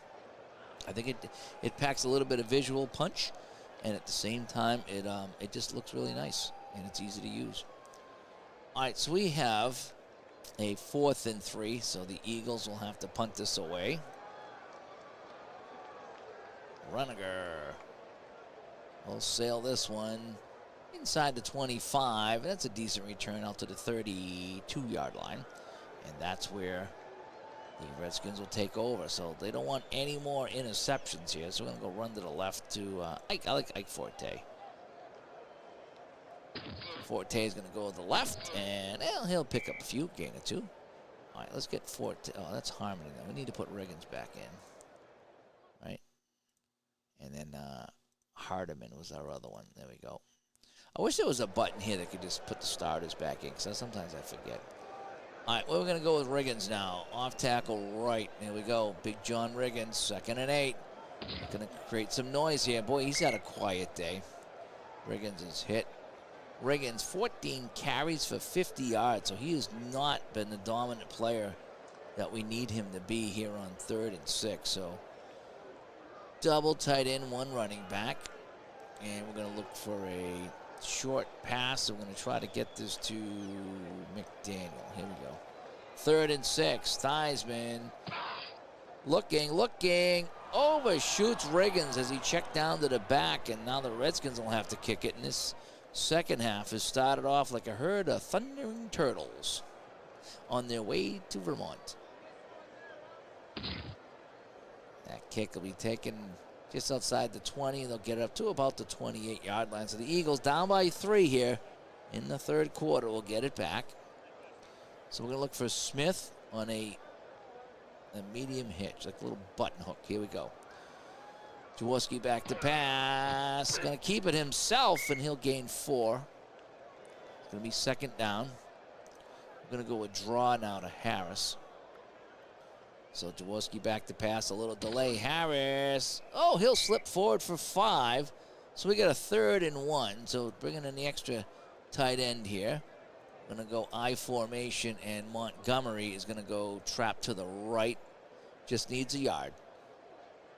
I think it packs a little bit of visual punch, and at the same time it just looks really nice and it's easy to use. All right, so we have a 4th and 3, so the Eagles will have to punt this away. Runniger will sail this one inside the 25. That's a decent return out to the 32-yard line, and that's where the Redskins will take over. So they don't want any more interceptions here, so we're going to go run to the left to Ike. I like Ike Forte. Forte is going to go to the left, and he'll pick up a few, gain a 2. All right, let's get Forte. Oh, that's Harmon. We need to put Riggins back in. Right? And then Hardiman was our other one. There we go. I wish there was a button here that could just put the starters back in, because sometimes I forget. All right, well, we're going to go with Riggins now. Off tackle right. There we go. Big John Riggins, 2nd and 8. Going to create some noise here. Boy, he's had a quiet day. Riggins is hit. Riggins, 14 carries for 50 yards, so he has not been the dominant player that we need him to be here on 3rd and 6. So double tight end, 1 running back. And we're going to look for a short pass. So we're going to try to get this to McDaniel. Here we go. 3rd and 6. Theismann looking. Overshoots Riggins as he checked down to the back. And now the Redskins will have to kick it. And this second half has started off like a herd of thundering turtles on their way to Vermont. That kick will be taken just outside the 20. They'll get it up to about the 28-yard line. So the Eagles down by 3 here in the 3rd quarter. We'll get it back. So we're going to look for Smith on a medium hitch, like a little button hook. Here we go. Jaworski back to pass. Going to keep it himself, and he'll gain 4. It's going to be 2nd down. We're going to go with draw now to Harris. So Jaworski back to pass, a little delay. Harris, oh, he'll slip forward for 5. So we got a 3rd and 1. So bringing in the extra tight end here. Going to go I formation, and Montgomery is going to go trap to the right. Just needs a yard.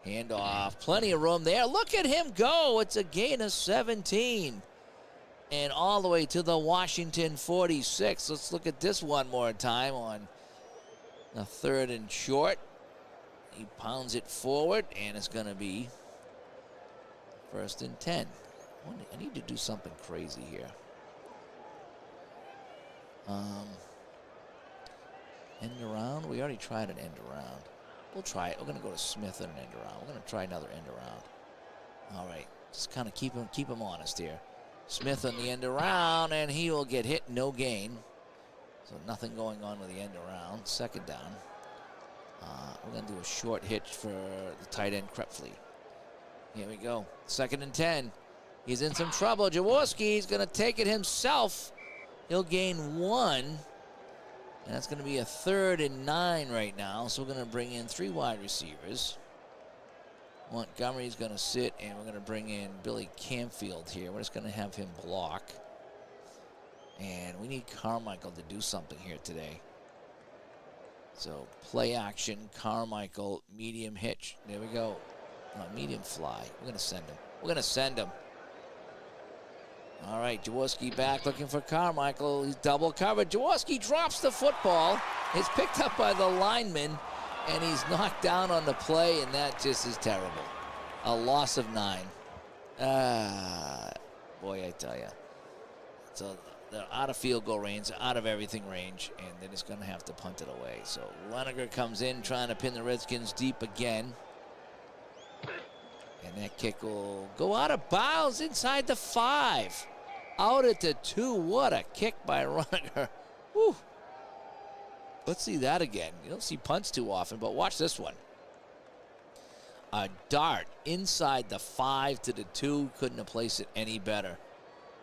Hand off, plenty of room there. Look at him go. It's a gain of 17. And all the way to the Washington 46. Let's look at this one more time on a 3rd and short. He pounds it forward, and it's going to be 1st and 10. I need to do something crazy here. End around. We already tried an end around. We'll try it. We're going to go to Smith and an end around. We're going to try another end around. All right. Just kind of keep him honest here. Smith on the end around, and he will get hit. No gain. So nothing going on with the end around. 2nd down. We're going to do a short hitch for the tight end, Krepfle. Here we go. 2nd and 10. He's in some trouble. Jaworski's going to take it himself. He'll gain 1. And that's going to be a 3rd and 9 right now. So we're going to bring in 3 wide receivers. Montgomery's going to sit, and we're going to bring in Billy Camfield here. We're just going to have him block. And we need Carmichael to do something here today. So play action, Carmichael, medium hitch. There we go. Medium fly. We're going to send him. All right, Jaworski back looking for Carmichael. He's double covered. Jaworski drops the football. It's picked up by the lineman, and he's knocked down on the play, and that just is terrible. A loss of 9. Boy, I tell you. So they're out of field goal range, out of everything range, and they're just going to have to punt it away. So Leniger comes in trying to pin the Redskins deep again. And that kick will go out of bounds inside the 5. Out at the 2. What a kick by Leniger. Whew. Let's see that again. You don't see punts too often, but watch this one. A dart inside the 5 to the 2. Couldn't have placed it any better.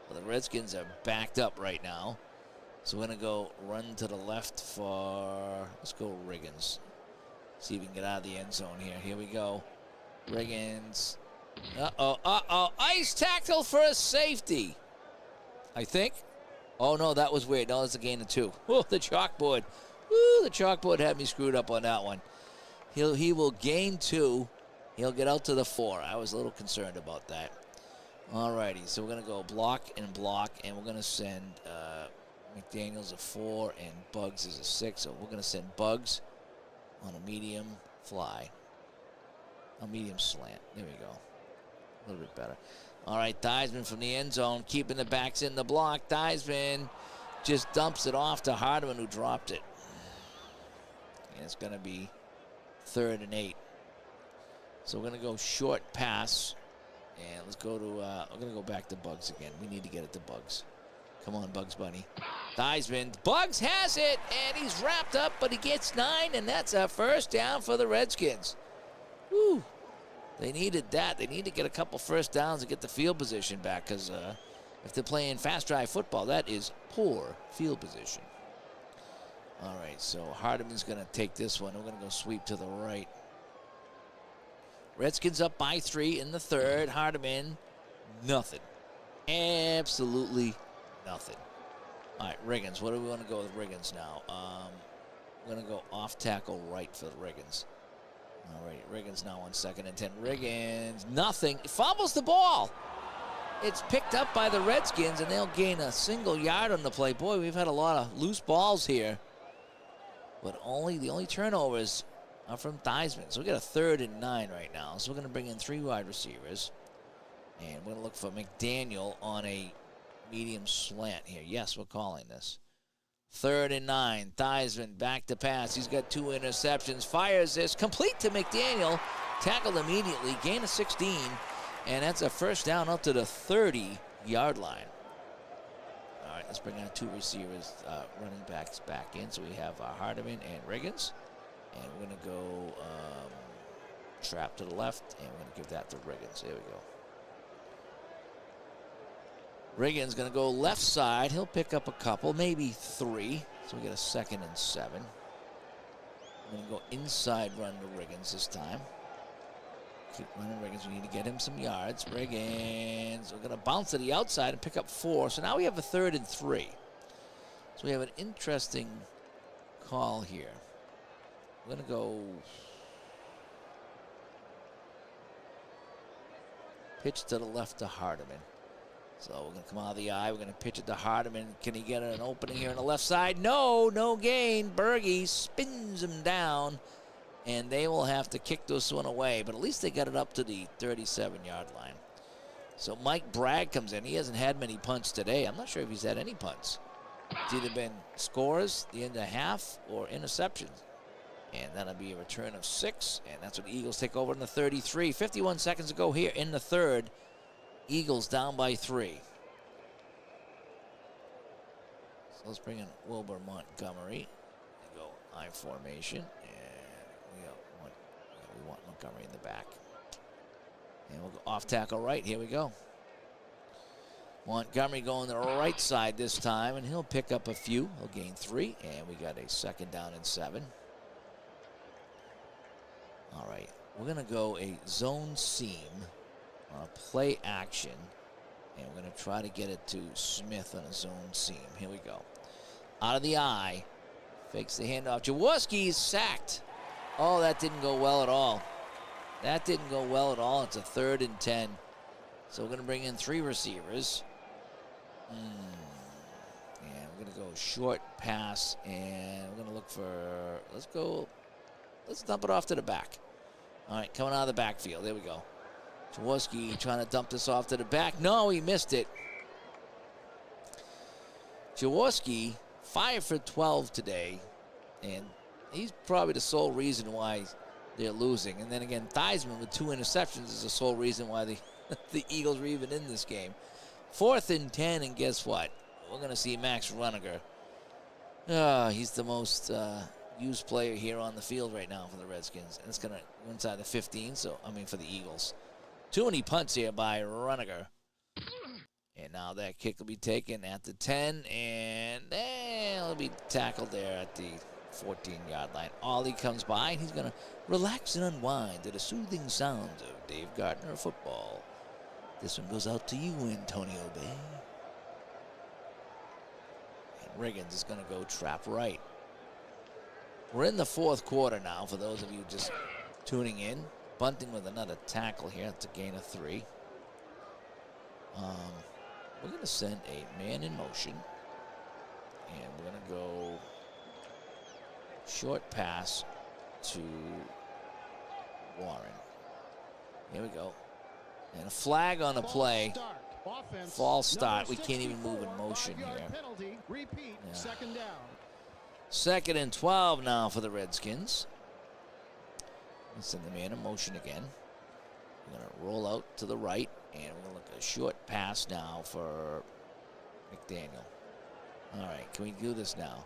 Well, the Redskins are backed up right now. So we're going to go run to the left for, let's go Riggins. See if we can get out of the end zone here. Here we go. Riggins. Ice tackle for a safety, I think. Oh, no, that was weird. No, it's a gain of 2. Oh, the chalkboard. Ooh, the chalkboard had me screwed up on that one. He will gain 2. He'll get out to the 4. I was a little concerned about that. All righty, so we're going to go block, and we're going to send McDaniels a 4 and Bugs is a 6. So we're going to send Bugs on a medium fly. A medium slant. There we go. A little bit better. All right, Theismann from the end zone, keeping the backs in the block. Theismann just dumps it off to Hardiman, who dropped it. And it's going to be 3rd and 8. So we're going to go short pass. And let's go to, we're going to go back to Bugs again. We need to get it to Bugs. Come on, Bugs Bunny. Theismann. Bugs has it, and he's wrapped up, but he gets 9, and that's a 1st down for the Redskins. Woo. They needed that. They need to get a couple first downs and get the field position back because if they're playing fast drive football, that is poor field position. All right, so Hardeman's going to take this one. We're going to go sweep to the right. Redskins up by 3 in the third. Hardeman, nothing. Absolutely nothing. All right, Riggins. What do we want to go with Riggins now? We're going to go off tackle right for Riggins. All right, Riggins now on 2nd and 10. Riggins, nothing. Fumbles the ball. It's picked up by the Redskins, and they'll gain a single yard on the play. Boy, we've had a lot of loose balls here. But the only turnovers are from Theismann. So we got a 3rd and 9 right now. So we're going to bring in 3 wide receivers. And we're going to look for McDaniel on a medium slant here. Yes, we're calling this. 3rd and 9. Theismann back to pass. He's got 2 interceptions. Fires this. Complete to McDaniel. Tackled immediately. Gain of 16. And that's a first down up to the 30-yard line. All right, let's bring out 2 receivers, running backs back in. So we have Hardeman and Riggins. And we're going to go trap to the left, and we're going to give that to Riggins. There we go. Riggins going to go left side. He'll pick up a couple, maybe 3. So we get a 2nd and 7. We're going to go inside run to Riggins this time. Keep running Riggins. We need to get him some yards. Riggins. We're going to bounce to the outside and pick up 4. So now we have a 3rd and 3. So we have an interesting call here. We're going to go pitch to the left to Hardeman. So we're going to come out of the eye. We're going to pitch it to Hardeman. Can he get an opening here on the left side? No gain. Berge spins him down, and they will have to kick this one away. But at least they got it up to the 37-yard line. So Mike Bragg comes in. He hasn't had many punts today. I'm not sure if he's had any punts. It's either been scores, the end of half, or interceptions. And that'll be a return of 6, and that's what the Eagles take over in the 33. 51 seconds to go here in the third. Eagles down by 3. So let's bring in Wilbur Montgomery. We go I formation, and we want Montgomery in the back. And we'll go off tackle right. Here we go. Montgomery going to the right side this time, and he'll pick up a few. He'll gain 3, and we got a 2nd down and 7. All right, we're going to go a zone seam on a play action, and we're going to try to get it to Smith on a zone seam. Here we go. Out of the eye, fakes the handoff. Jaworski's sacked. Oh, that didn't go well at all. That didn't go well at all. It's a 3rd and 10. So we're going to bring in 3 receivers. And we're going to go short pass, and we're going to look for, let's dump it off to the back. All right, coming out of the backfield. There we go. Jaworski trying to dump this off to the back. No, he missed it. Jaworski, 5 for 12 today, and he's probably the sole reason why they're losing. And then again, Theismann with 2 interceptions is the sole reason why the Eagles were even in this game. 4th and 10, and guess what? We're going to see Max Runniger. He's the most used player here on the field right now for the Redskins. And it's going to go inside the 15, for the Eagles. Too many punts here by Runniger. And now that kick will be taken at the 10, and it'll be tackled there at the 14-yard line. Ollie comes by, and he's going to relax and unwind to the soothing sounds of Dave Gardner football. This one goes out to you, Antonio Bay. And Riggins is going to go trap right. We're in the 4th quarter now, for those of you just tuning in. Bunting with another tackle here. It's a gain of 3. We're going to send a man in motion. And we're going to go short pass to Warren. Here we go. And a flag on the play. False start. We can't even move in motion here. Yeah. 2nd and 12 now for the Redskins. Let's send the man in motion again. We're going to roll out to the right, and we're going to look at a short pass now for McDaniel. All right, can we do this now?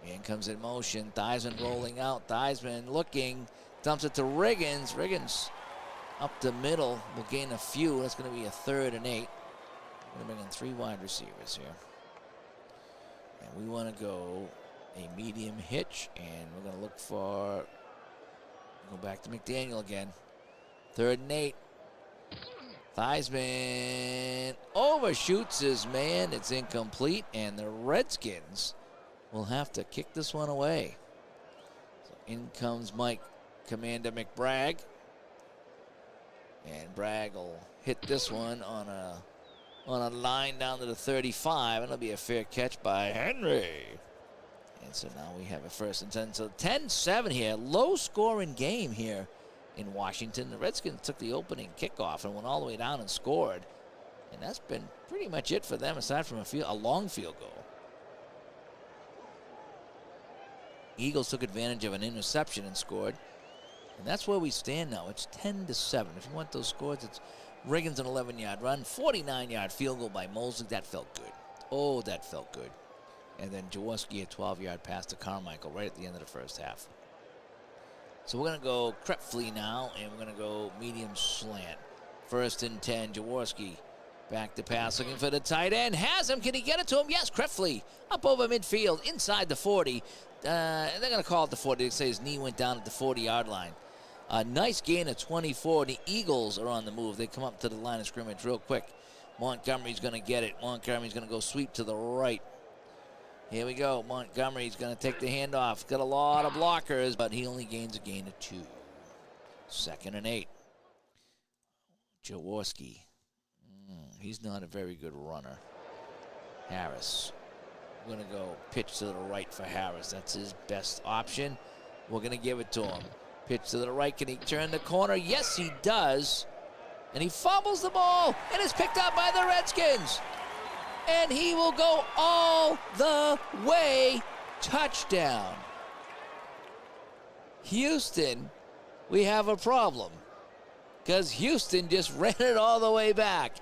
Man comes in motion. Theismann rolling out. Theismann looking. Dumps it to Riggins. Riggins up the middle. We'll gain a few. That's going to be a 3rd and 8. We're going to bring in 3 wide receivers here. And we want to go a medium hitch, and we're going to look for, go back to McDaniel again. 3rd and 8. Theismann overshoots his man. It's incomplete, and the Redskins will have to kick this one away. So in comes Mike Commander McBragg. And Bragg will hit this one on a line down to the 35, and it'll be a fair catch by Henry. And so now we have a 1st and 10. So 10-7 here, low-scoring game here in Washington. The Redskins took the opening kickoff and went all the way down and scored. And that's been pretty much it for them, aside from a long field goal. Eagles took advantage of an interception and scored. And that's where we stand now. It's 10-7. If you want those scores, it's Riggins an 11-yard run, 49-yard field goal by Mosley. That felt good. Oh, that felt good. And then Jaworski a 12-yard pass to Carmichael right at the end of the first half. So we're going to go Krepfle now, and we're going to go medium slant. 1st and 10, Jaworski back to pass, looking for the tight end. Has him. Can he get it to him? Yes, Krepfle up over midfield, inside the 40. And they're going to call it the 40. They say his knee went down at the 40-yard line. A nice gain of 24. The Eagles are on the move. They come up to the line of scrimmage real quick. Montgomery's going to get it. Montgomery's going to go sweep to the right. Here we go. Montgomery's going to take the handoff. Got a lot of blockers, but he only gains a gain of 2. 2nd and 8. Jaworski. He's not a very good runner. Harris. We're going to go pitch to the right for Harris. That's his best option. We're going to give it to him. Pitch to the right. Can he turn the corner? Yes, he does. And he fumbles the ball, and it's picked up by the Redskins. And he will go all the way. Touchdown. Houston, we have a problem, because Houston just ran it all the way back.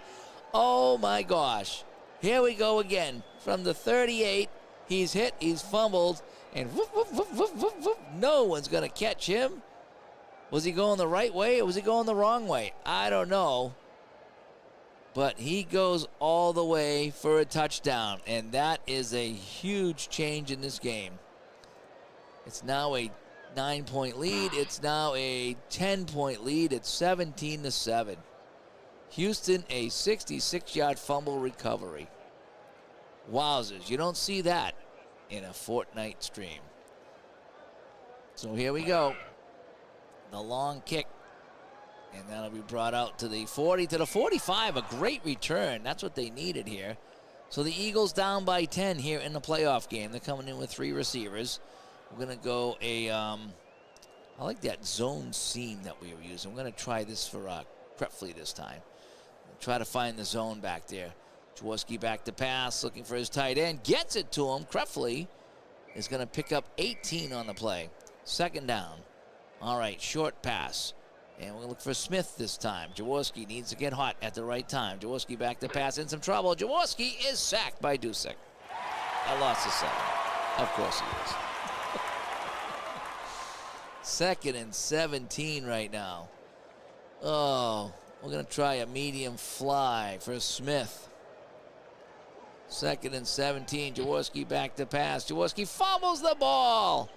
Oh, my gosh. Here we go again. From the 38, he's hit, he's fumbled, and whoop, whoop, whoop, whoop, whoop, whoop. No one's going to catch him. Was he going the right way or was he going the wrong way? I don't know. But he goes all the way for a touchdown, and that is a huge change in this game. It's now a 9-point lead. It's now a 10-point lead. It's 17-7. Houston, a 66-yard fumble recovery. Wowzers, you don't see that in a Fortnite stream. So here we go. The long kick. And that'll be brought out to the 40, to the 45. A great return. That's what they needed here. So the Eagles down by 10 here in the playoff game. They're coming in with 3 receivers. We're going to go I like that zone seam that we were using. We're going to try this for Krepfle this time. Try to find the zone back there. Jaworski back to pass, looking for his tight end. Gets it to him. Krepfle is going to pick up 18 on the play. 2nd down. All right, short pass. And we're going to look for Smith this time. Jaworski needs to get hot at the right time. Jaworski back to pass, in some trouble. Jaworski is sacked by Dusek. I lost the 7. Of course he is. 2nd and 17 right now. Oh, we're going to try a medium fly for Smith. 2nd and 17. Jaworski back to pass. Jaworski fumbles the ball.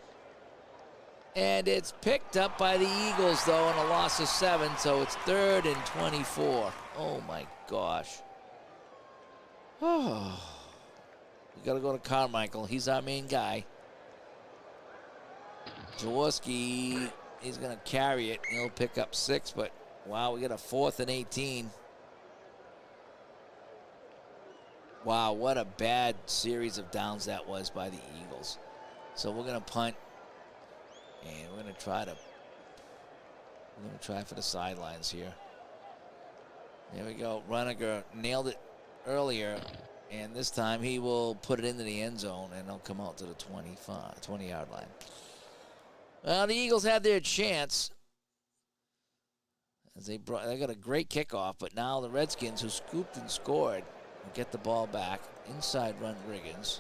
And it's picked up by the Eagles, though, on a loss of 7, so it's 3rd and 24. Oh, my gosh. Oh. We got to go to Carmichael. He's our main guy. Jaworski, he's going to carry it. He'll pick up 6, but, wow, we got a 4th and 18. Wow, what a bad series of downs that was by the Eagles. So we're going to punt. And we're going to try for the sidelines here. There we go. Runiger nailed it earlier, and this time he will put it into the end zone, and they'll come out to the 20-yard line. Well, the Eagles had their chance as they got a great kickoff, but now the Redskins, who scooped and scored, will get the ball back. Inside run Riggins.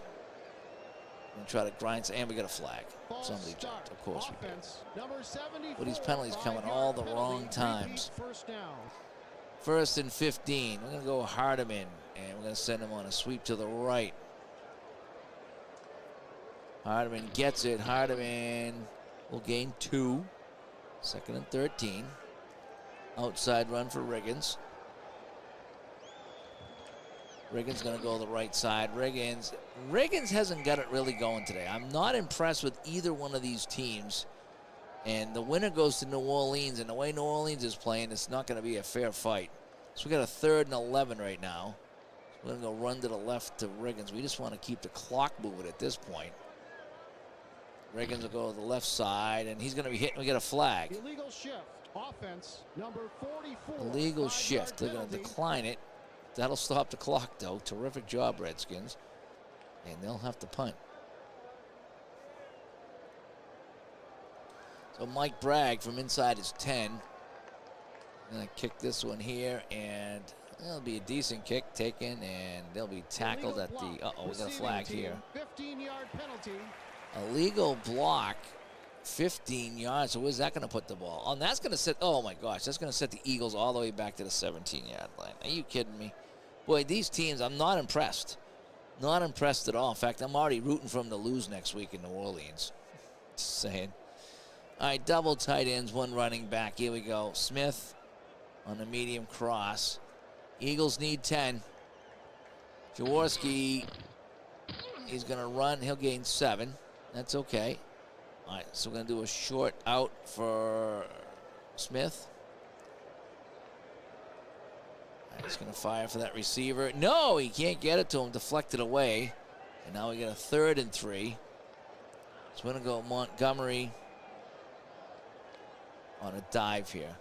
And try to grind, and we got a flag. Somebody jumped, of course we did. But these penalties coming all the wrong times. First and 15. We're going to go Hardiman, and we're going to send him on a sweep to the right. Hardiman gets it. Hardiman will gain 2. Second and 13. Outside run for Riggins. Riggins going to go the right side. Riggins hasn't got it really going today. I'm not impressed with either one of these teams. And the winner goes to New Orleans. And the way New Orleans is playing, it's not going to be a fair fight. So we got a 3rd and 11 right now. So we're going to go run to the left to Riggins. We just want to keep the clock moving at this point. Riggins will go to the left side, and he's going to be hitting. We get a flag. Illegal shift. Offense number 44. Illegal shift. They're going to decline it. That'll stop the clock, though. Terrific job, Redskins. And they'll have to punt. So Mike Bragg from inside his 10. Going to kick this one here, and it'll be a decent kick taken, and they'll be tackled at the... Uh-oh, we got a flag here. 15-yard penalty. Illegal block, 15 yards. So where's that going to put the ball? Oh, and that's going to set... Oh, my gosh. That's going to set the Eagles all the way back to the 17-yard line. Are you kidding me? Boy, these teams, I'm not impressed. Not impressed at all. In fact, I'm already rooting for them to lose next week in New Orleans. Just saying. All right, double tight ends, one running back. Here we go. Smith on the medium cross. Eagles need 10. Jaworski, he's going to run. He'll gain 7. That's okay. All right, so we're going to do a short out for Smith. All right, he's going to fire for that receiver. No, he can't get it to him. Deflected away. And now we got a 3rd and 3. So we're going to go Montgomery on a dive here.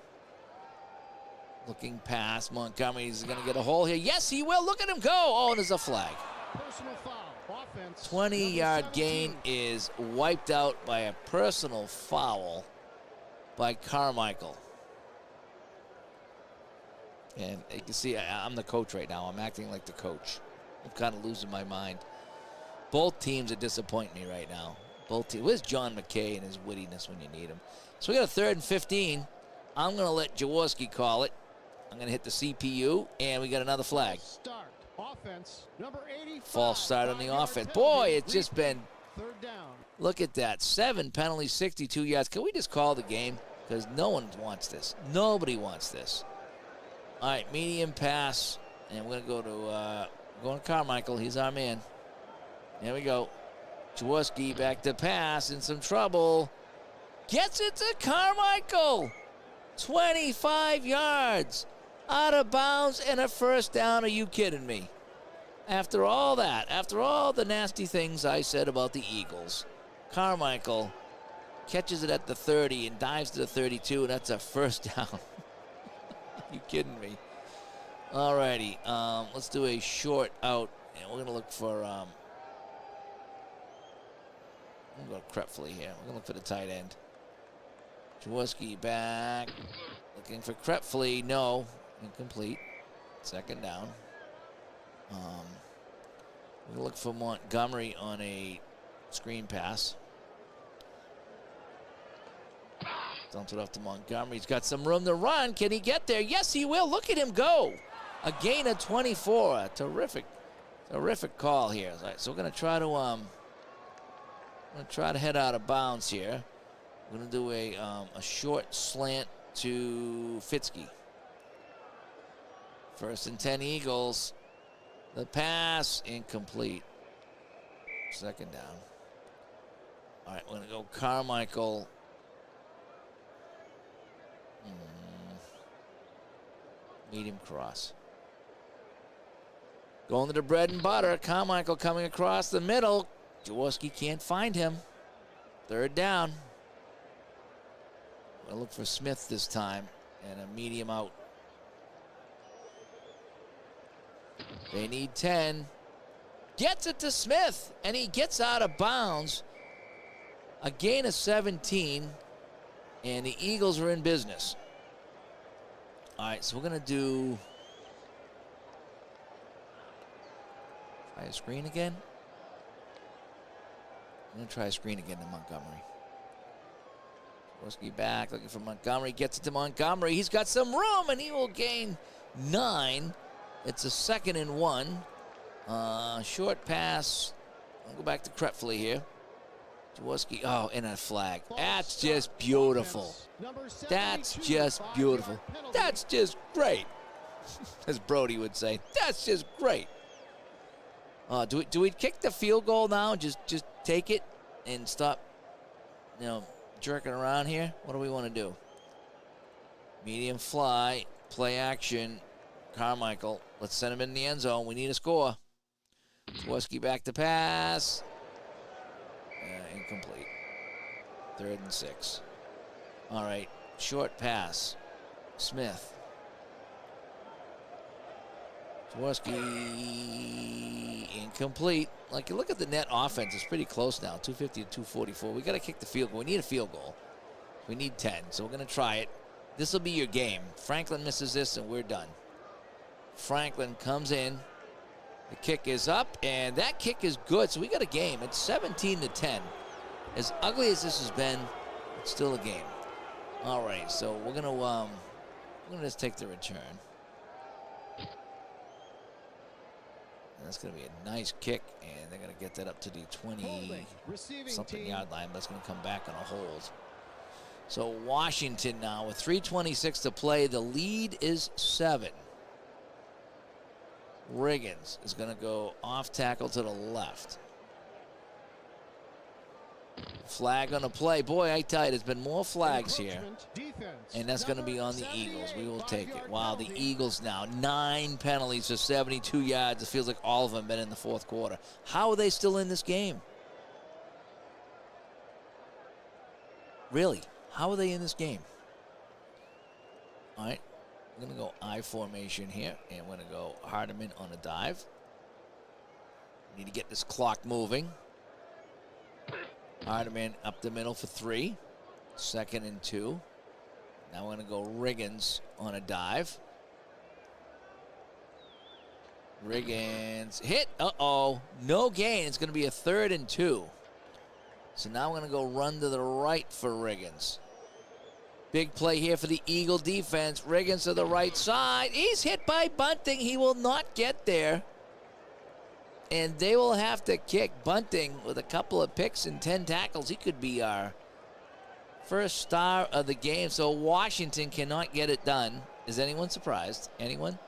Looking past. Montgomery's going to get a hole here. Yes, he will. Look at him go. Oh, and there's a flag. Personal foul. Offense. 20-yard gain is wiped out by a personal foul by Carmichael. And you can see I'm the coach right now. I'm acting like the coach. I'm kind of losing my mind. Both teams are disappointing me right now. Both teams. Where's John McKay and his wittiness when you need him? So we got a 3rd and 15. I'm going to let Jaworski call it. I'm going to hit the CPU, and we got another flag. Start. Offense number 85. False start on the offense. Boy, it's just been... 3rd down. Look at that. 7 penalties, 62 yards. Can we just call the game? Because no one wants this. Nobody wants this. All right, medium pass. And we're going to go to Carmichael. He's our man. There we go. Jaworski back to pass. In some trouble. Gets it to Carmichael. 25 yards. Out of bounds and a 1st down. Are you kidding me? After all that, after all the nasty things I said about the Eagles, Carmichael catches it at the 30 and dives to the 32, and that's a 1st down. You kidding me? All righty, let's do a short out, and we're going to look for, I'm going to go Krepfle here. We're going to look for the tight end. Jaworski back, looking for Krepfle. No, incomplete. 2nd down. We're going to look for Montgomery on a screen pass. Dumps it off to Montgomery. He's got some room to run. Can he get there? Yes, he will. Look at him go. A gain of 24. A terrific call here. All right, so we're going to try to head out of bounds here. We're going to do a short slant to Fitzke. 1st and 10 Eagles. The pass incomplete. 2nd down. All right, we're going to go Carmichael. Medium cross. Going to the bread and butter. Carmichael coming across the middle. Jaworski can't find him. 3rd down. We'll look for Smith this time and a medium out. They need 10. Gets it to Smith, and he gets out of bounds. A gain of 17, and the Eagles are in business. All right, so we're going to do... Try a screen again. I'm going to try a screen again to Montgomery. Jaworski back, looking for Montgomery. Gets it to Montgomery. He's got some room, and he will gain 9. It's a 2nd and 1. Short pass. I'll go back to Kretfley here. Jaworski, oh, and a flag. That's just beautiful. That's just beautiful. That's just great. As Brody would say, that's just great. Do we kick the field goal now? Just take it and stop, jerking around here? What do we want to do? Medium fly, play action. Carmichael, let's send him in the end zone. We need a score. Jaworski back to pass. Incomplete. 3rd and 6. All right, short pass. Smith. Jaworski, incomplete. Like, you look at the net offense, it's pretty close now, 250 to 244. We got to kick the field goal. We need a field goal. We need 10, so we're going to try it. This will be your game. Franklin misses this, and we're done. Franklin comes in. The kick is up, and that kick is good, so we got a game. It's 17 to 10. As ugly as this has been, it's still a game. All right, so we're gonna just take the return. And that's gonna be a nice kick, and they're gonna get that up to the 20-something yard line. But it's gonna come back on a hold. So Washington now with 3:26 to play. The lead is 7. Riggins is going to go off tackle to the left. Flag on the play. Boy, I tell you, there's been more flags here. And that's going to be on the Eagles. We will take it. Wow, the Eagles now. 9 penalties for 72 yards. It feels like all of them have been in the 4th quarter. How are they still in this game? Really? How are they in this game? All right. We're going to go I formation here, and we're going to go Hardiman on a dive. We need to get this clock moving. Hardiman up the middle for 3. 2nd and 2. Now we're going to go Riggins on a dive. Riggins hit. Uh-oh. No gain. It's going to be a 3rd and 2. So now we're going to go run to the right for Riggins. Big play here for the Eagle defense. Riggins to the right side. He's hit by Bunting. He will not get there. And they will have to kick. Bunting with a couple of picks and 10 tackles. He could be our first star of the game. So Washington cannot get it done. Is anyone surprised? Anyone?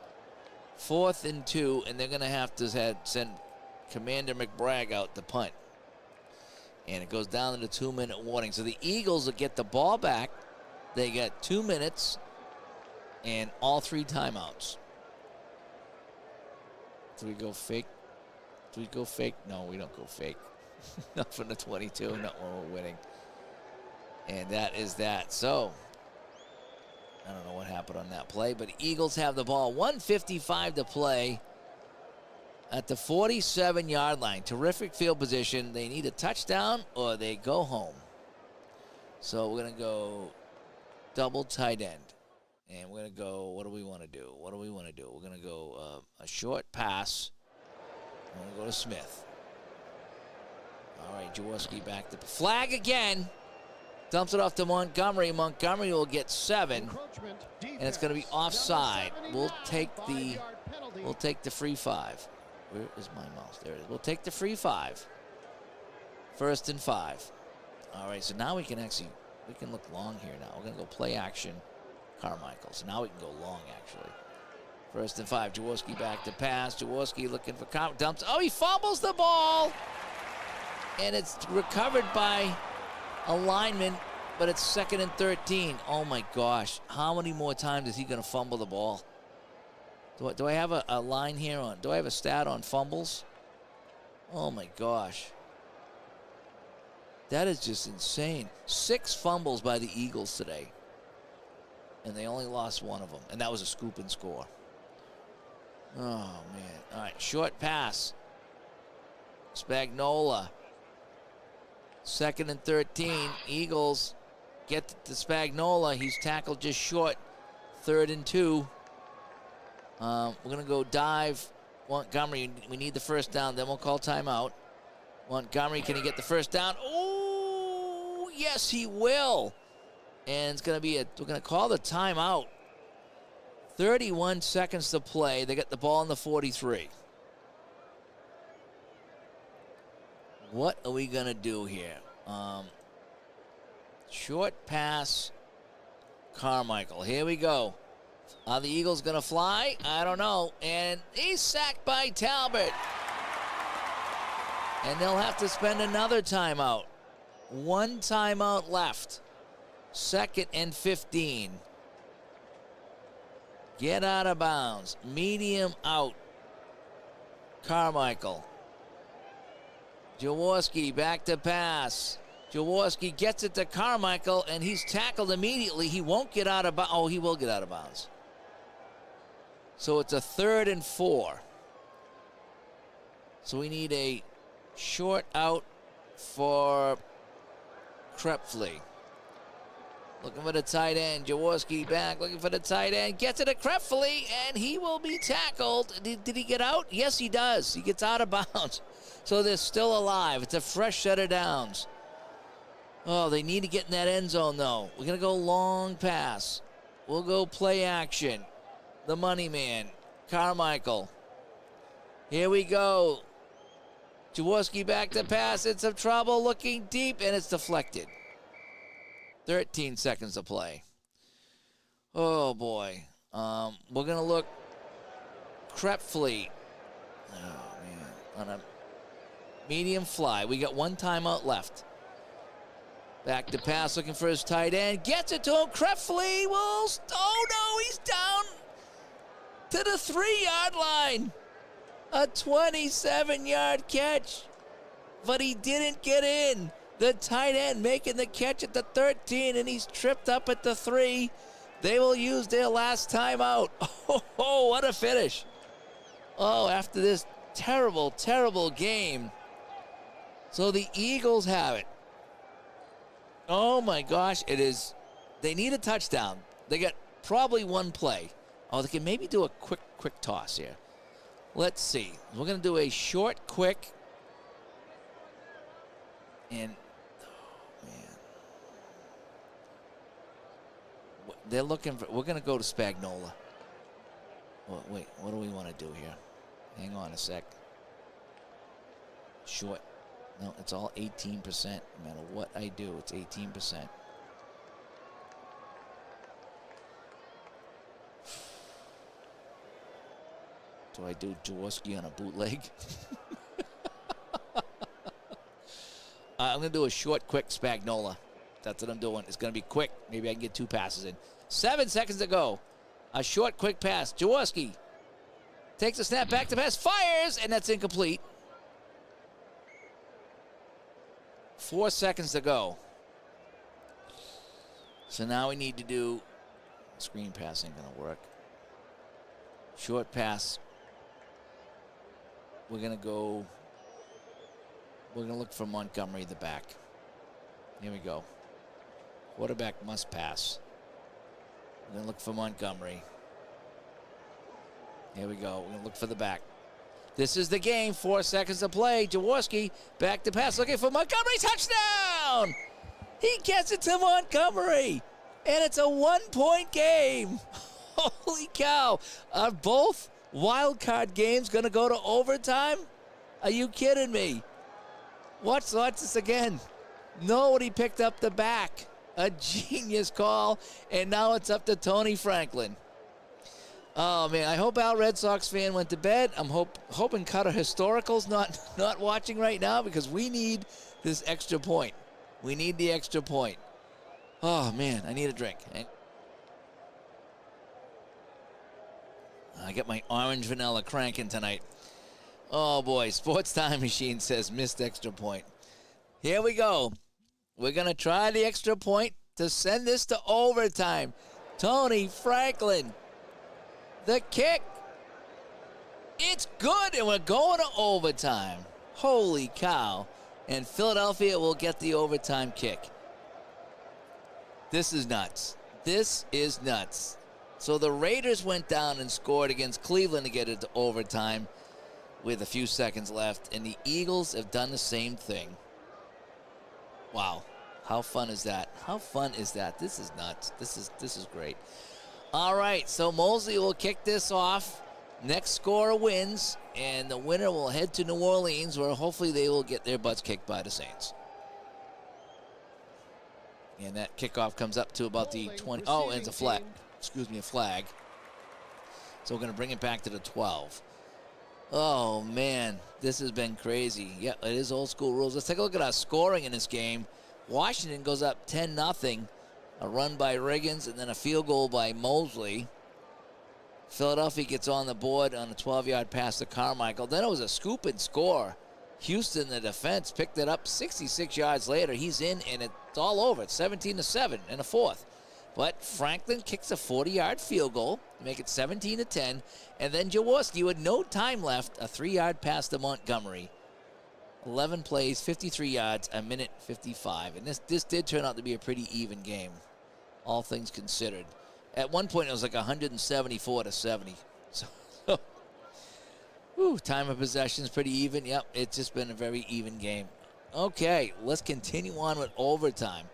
4th and 2, and they're going to have to send Commander McBragg out to punt. And it goes down to the 2-minute warning. So the Eagles will get the ball back. They got 2 minutes and all 3 timeouts. Do we go fake? Do we go fake? No, we don't go fake. Not from the 22, not when we're winning. And that is that. So, I don't know what happened on that play, but Eagles have the ball. 1:55 to play at the 47-yard line. Terrific field position. They need a touchdown or they go home. So we're going to go double tight end. And we're going to go, what do we want to do? What do we want to do? We're going to go a short pass. We're going to go to Smith. All right, Jaworski back to flag again. Dumps it off to Montgomery. Montgomery will get 7. And it's going to be offside. We'll take the free 5. Where is my mouse? There it is. We'll take the free 5. 1st and 5. All right, so now we can look long here now. We're going to go play action Carmichael. So now we can go long, actually. 1st and 5. Jaworski back to pass. Jaworski looking for dumps. Oh, he fumbles the ball. And it's recovered by a lineman, but it's 2nd and 13. Oh, my gosh. How many more times is he going to fumble the ball? Do I have a line here on? Do I have a stat on fumbles? Oh, my gosh. That is just insane. 6 fumbles by the Eagles today. And they only lost 1 of them. And that was a scoop and score. Oh, man. All right, short pass. Spagnola. 2nd and 13. Eagles get to Spagnola. He's tackled just short. 3rd and 2. We're going to go dive Montgomery. We need the first down. Then we'll call timeout. Montgomery, can he get the first down? Oh, yes, he will. And it's going to be we're going to call the timeout. 31 seconds to play. They got the ball in the 43. What are we going to do here? Short pass, Carmichael. Here we go. Are the Eagles going to fly? I don't know. And he's sacked by Talbot. And they'll have to spend another timeout. One timeout left. 2nd and 15. Get out of bounds. Medium out. Carmichael. Jaworski back to pass. Jaworski gets it to Carmichael, and he's tackled immediately. He won't get out of bounds. Oh, he will get out of bounds. So it's a 3rd and 4. So we need a short out for Krepfle. Looking for the tight end. Jaworski back, looking for the tight end. Gets it to Krepfle, and he will be tackled. Did he get out? Yes, he does. He gets out of bounds. So they're still alive. It's a fresh set of downs. Oh, they need to get in that end zone, though. We're going to go long pass. We'll go play action. The money man, Carmichael. Here we go. Jaworski back to pass. It's some trouble, looking deep, and it's deflected. 13 seconds to play. Oh, boy. We're going to look Krepfle. Oh, man. On a medium fly. We got one timeout left. Back to pass, looking for his tight end. Gets it to him. Krepfle will... Oh, no, he's down to the 3-yard line. A 27-yard catch. But he didn't get in. The tight end making the catch at the 13, and he's tripped up at the 3. They will use their last timeout. Oh, what a finish. Oh, after this terrible, terrible game. So the Eagles have it. Oh, my gosh, it is. They need a touchdown. They got probably one play. Oh, they can maybe do a quick toss here. Let's see. We're going to do a short, quick. And, oh, man. They're looking for, we're going to go to Spagnola. Oh, wait, what do we want to do here? Hang on a sec. Short. No, it's all 18%. No matter what I do, it's 18%. Do I do Jaworski on a bootleg? I'm going to do a short, quick Spagnola. That's what I'm doing. It's going to be quick. Maybe I can get 2 passes in. 7 seconds to go. A short, quick pass. Jaworski takes a snap, back to pass, fires, and that's incomplete. 4 seconds to go. So now we need to do, screen pass ain't going to work. Short pass. We're going to look for Montgomery, the back. Here we go. Quarterback must pass. We're going to look for Montgomery. Here we go. We're going to look for the back. This is the game. 4 seconds to play. Jaworski back to pass, looking for Montgomery. Touchdown! He gets it to Montgomery. And it's a 1-point game. Holy cow. Are both wildcard games going to go to overtime? Are you kidding me? Watch this again. Nobody picked up the back. A genius call. And now it's up to Tony Franklin. Oh, man, I hope Al Red Sox fan went to bed. I'm hoping Cutter Historical's not watching right now, because we need this extra point. We need the extra point. Oh, man, I need a drink. I got my orange vanilla cranking tonight. Oh, boy, Sports Time Machine says missed extra point. Here we go. We're going to try the extra point to send this to overtime. Tony Franklin. The kick. It's good, and we're going to overtime. Holy cow. And Philadelphia will get the overtime kick. This is nuts. This is nuts. So the Raiders went down and scored against Cleveland to get it to overtime. with a few seconds left, and the Eagles have done the same thing. Wow. How fun is that? How fun is that? This is nuts. This is great. All right, so Mosley will kick this off. Next scorer wins, and the winner will head to New Orleans, where hopefully they will get their butts kicked by the Saints. And that kickoff comes up to about the 20. Oh, and it's a flag. Excuse me, a flag. So we're going to bring it back to the 12. Oh, man, this has been crazy. Yeah, it is old school rules. Let's take a look at our scoring in this game. Washington goes up 10-0. A run by Riggins and then a field goal by Mosley. Philadelphia gets on the board on a 12-yard pass to Carmichael. Then it was a scoop and score. Houston, the defense, picked it up 66 yards later. He's in, and it's all over. It's 17-7 in the fourth. But Franklin kicks a 40-yard field goal to make it 17-10. And then Jaworski, with no time left, a 3-yard pass to Montgomery. 11 plays, 53 yards, a minute 55. And this did turn out to be a pretty even game, all things considered. At one point, it was like 174-70. So, time of possession is pretty even. Yep, it's just been a very even game. Okay, let's continue on with overtime.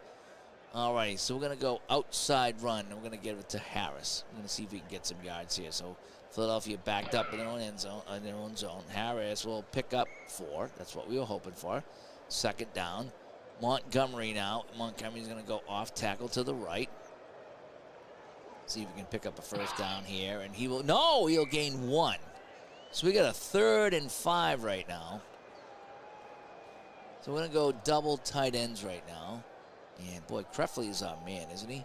All right, so we're going to go outside run, and we're going to give it to Harris. We're going to see if we can get some yards here. So Philadelphia backed up in their own end zone, in their own zone. Harris will pick up 4. That's what we were hoping for. Second down. Montgomery now. Montgomery's going to go off tackle to the right. See if we can pick up a first down here. And he will, no, he'll gain 1. So we got a 3rd and 5 right now. So we're going to go double tight ends right now. And boy, Krefley is our man, isn't he?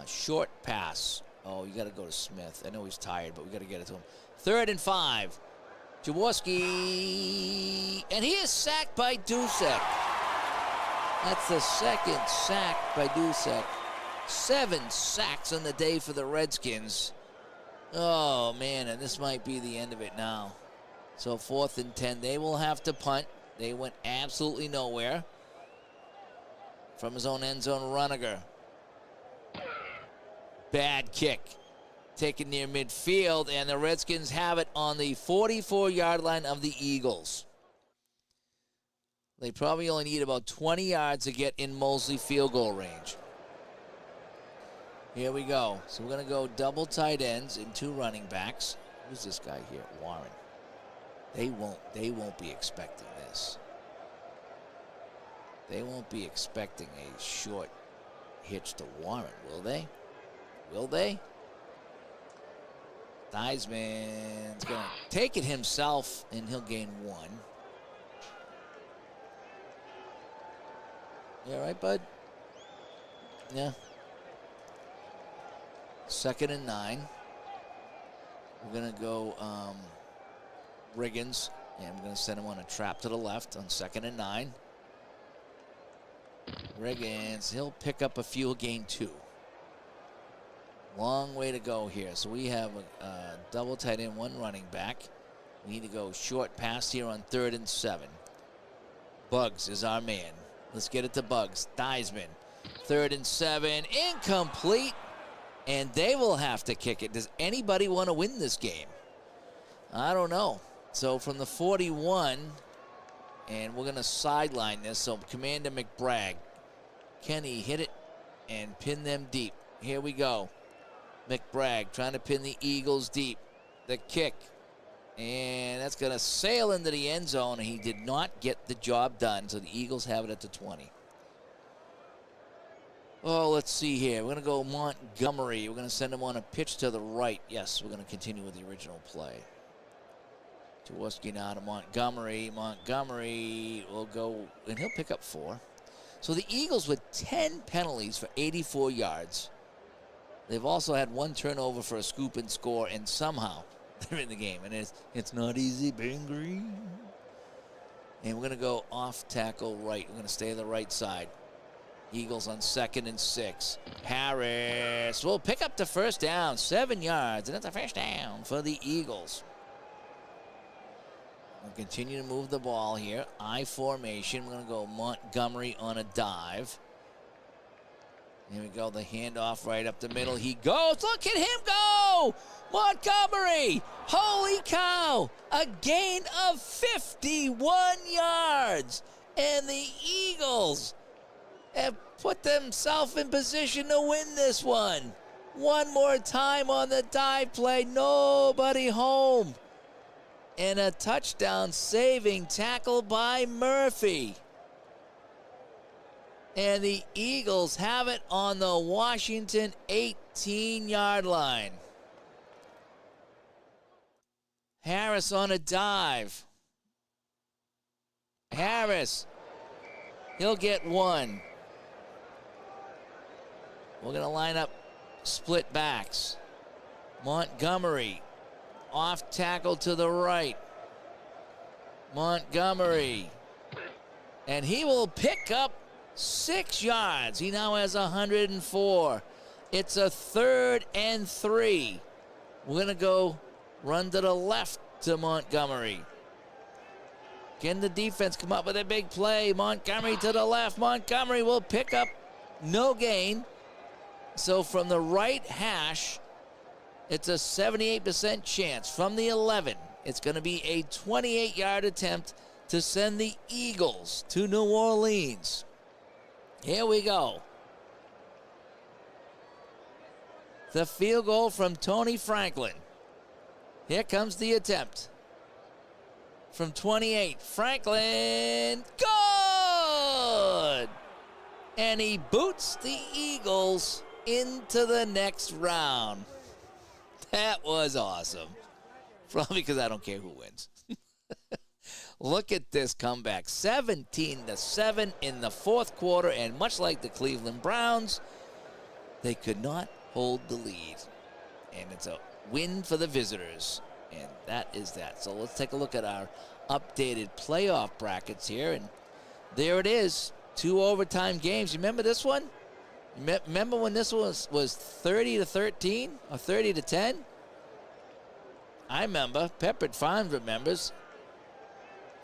Short pass. Oh, you got to go to Smith. I know he's tired, but we got to get it to him. 3rd and 5. Jaworski. And he is sacked by Dusek. That's the second sack by Dusek. 7 sacks on the day for the Redskins. Oh, man, and this might be the end of it now. So 4th and 10. They will have to punt. They went absolutely nowhere. From his own end zone, Runiger. Bad kick. Taken near midfield, and the Redskins have it on the 44-yard line of the Eagles. They probably only need about 20 yards to get in Mosley field goal range. Here we go. So we're going to go double tight ends and 2 running backs. Who's this guy here? Warren. They won't be expecting this. They won't be expecting a short hitch to Warren, will they? Will they? Theismann's going to take it himself, and he'll gain 1. You all right, bud? Yeah. 2nd and 9. We're going to go Riggins, and we're going to send him on a trap to the left on 2nd and 9. Riggins, he'll pick up a field gain 2. Long way to go here. So we have a double tight end, 1 running back. We need to go short pass here on 3rd and 7. Buggs is our man. Let's get it to Buggs. Theismann, 3rd and 7, incomplete. And they will have to kick it. Does anybody want to win this game? I don't know. So from the 41, and we're going to sideline this. So Commander McBragg. Can he hit it and pin them deep? Here we go. McBragg trying to pin the Eagles deep. The kick. And that's going to sail into the end zone. And he did not get the job done. So the Eagles have it at the 20. Oh, let's see here. We're going to go Montgomery. We're going to send him on a pitch to the right. Yes, we're going to continue with the original play. Jaworski now to Montgomery. Montgomery will go, and he'll pick up 4. So the Eagles with 10 penalties for 84 yards. They've also had 1 turnover for a scoop and score, and somehow they're in the game. And it's not easy being green. And we're going to go off tackle right. We're going to stay on the right side. Eagles on 2nd and 6. Harris will pick up the first down, 7 yards, and that's a first down for the Eagles. We'll continue to move the ball here. I formation. We're going to go Montgomery on a dive. Here we go, the handoff right up the middle. He goes. Look at him go! Montgomery! Holy cow! A gain of 51 yards. And the Eagles have put themselves in position to win this one. One more time on the dive play. Nobody home. And a touchdown saving tackle by Murphy. And the Eagles have it on the Washington 18-yard line. Harris on a dive. Harris. He'll get one. We're going to line up split backs. Montgomery. Off tackle to the right. Montgomery. And he will pick up 6 yards. He now has 104. It's a 3rd and 3. We're going to go run to the left to Montgomery. Can the defense come up with a big play? Montgomery to the left. Montgomery will pick up no gain. So from the right hash, it's a 78% chance. From the 11, it's going to be a 28-yard attempt to send the Eagles to New Orleans. Here we go. The field goal from Tony Franklin. Here comes the attempt. From 28, Franklin, good! And he boots the Eagles into the next round. That was awesome. Probably because I don't care who wins. Look at this comeback. 17-7 in the fourth quarter, and much like the Cleveland Browns, they could not hold the lead. And it's a win for the visitors, and that is that. So let's take a look at our updated playoff brackets here, and there it is. 2 overtime games. You remember this one? Remember when this was 30-13 or 30-10? I remember. Peppered Farms remembers.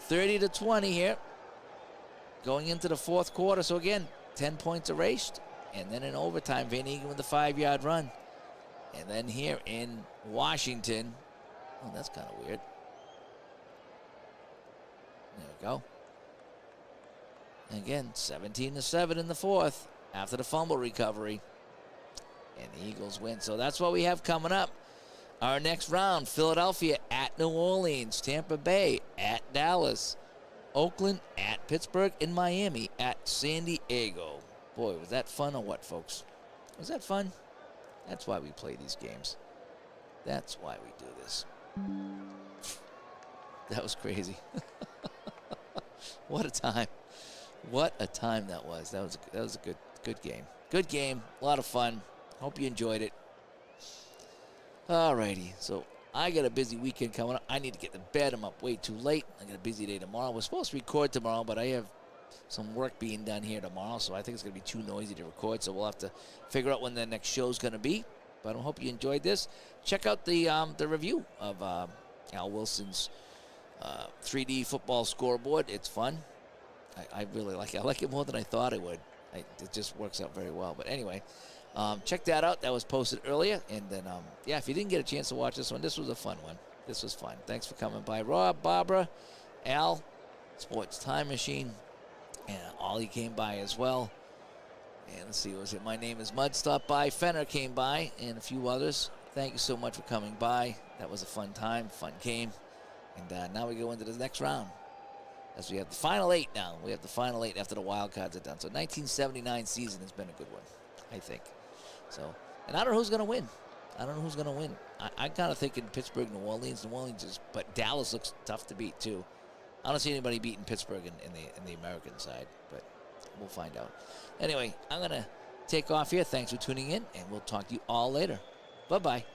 30-20 here. Going into the fourth quarter. So again, 10 points erased. And then in overtime, Van Egan with the 5-yard run. And then here in Washington. Oh, that's kind of weird. There we go. And again, 17-7 in the fourth after the fumble recovery. And the Eagles win. So that's what we have coming up. Our next round, Philadelphia at New Orleans, Tampa Bay at Dallas, Oakland at Pittsburgh, and Miami at San Diego. Boy, was that fun or what, folks? Was that fun? That's why we play these games. That's why we do this. That was crazy. What a time. What a time that was. That was a good game. Good game. A lot of fun. Hope you enjoyed it. Alrighty, so I got a busy weekend coming up. I need to get to bed. I'm up way too late. I got a busy day tomorrow. We're supposed to record tomorrow, but I have some work being done here tomorrow, so I think it's going to be too noisy to record, so we'll have to figure out when the next show's going to be. But I hope you enjoyed this. Check out the review of Al Wilson's 3D football scoreboard. It's fun. I really like it. I like it more than I thought I would. It just works out very well. But anyway, check that out. That was posted earlier. And then, yeah, if you didn't get a chance to watch this one, this was a fun one. This was fun. Thanks for coming by. Rob, Barbara, Al, Sports Time Machine, and Ollie came by as well. And let's see, was it My Name is Mud stopped by. Fenner came by, and a few others. Thank you so much for coming by. That was a fun time, fun game. And now we go into the next round. As we have the final 8 now. We have the final 8 after the wild cards are done. So 1979 season has been a good one, I think. So, and I don't know who's going to win. I don't know who's going to win. I'm kind of thinking Pittsburgh, New Orleans. New Orleans is, but Dallas looks tough to beat too. I don't see anybody beating Pittsburgh in the American side, but we'll find out. Anyway, I'm going to take off here. Thanks for tuning in, and we'll talk to you all later. Bye-bye.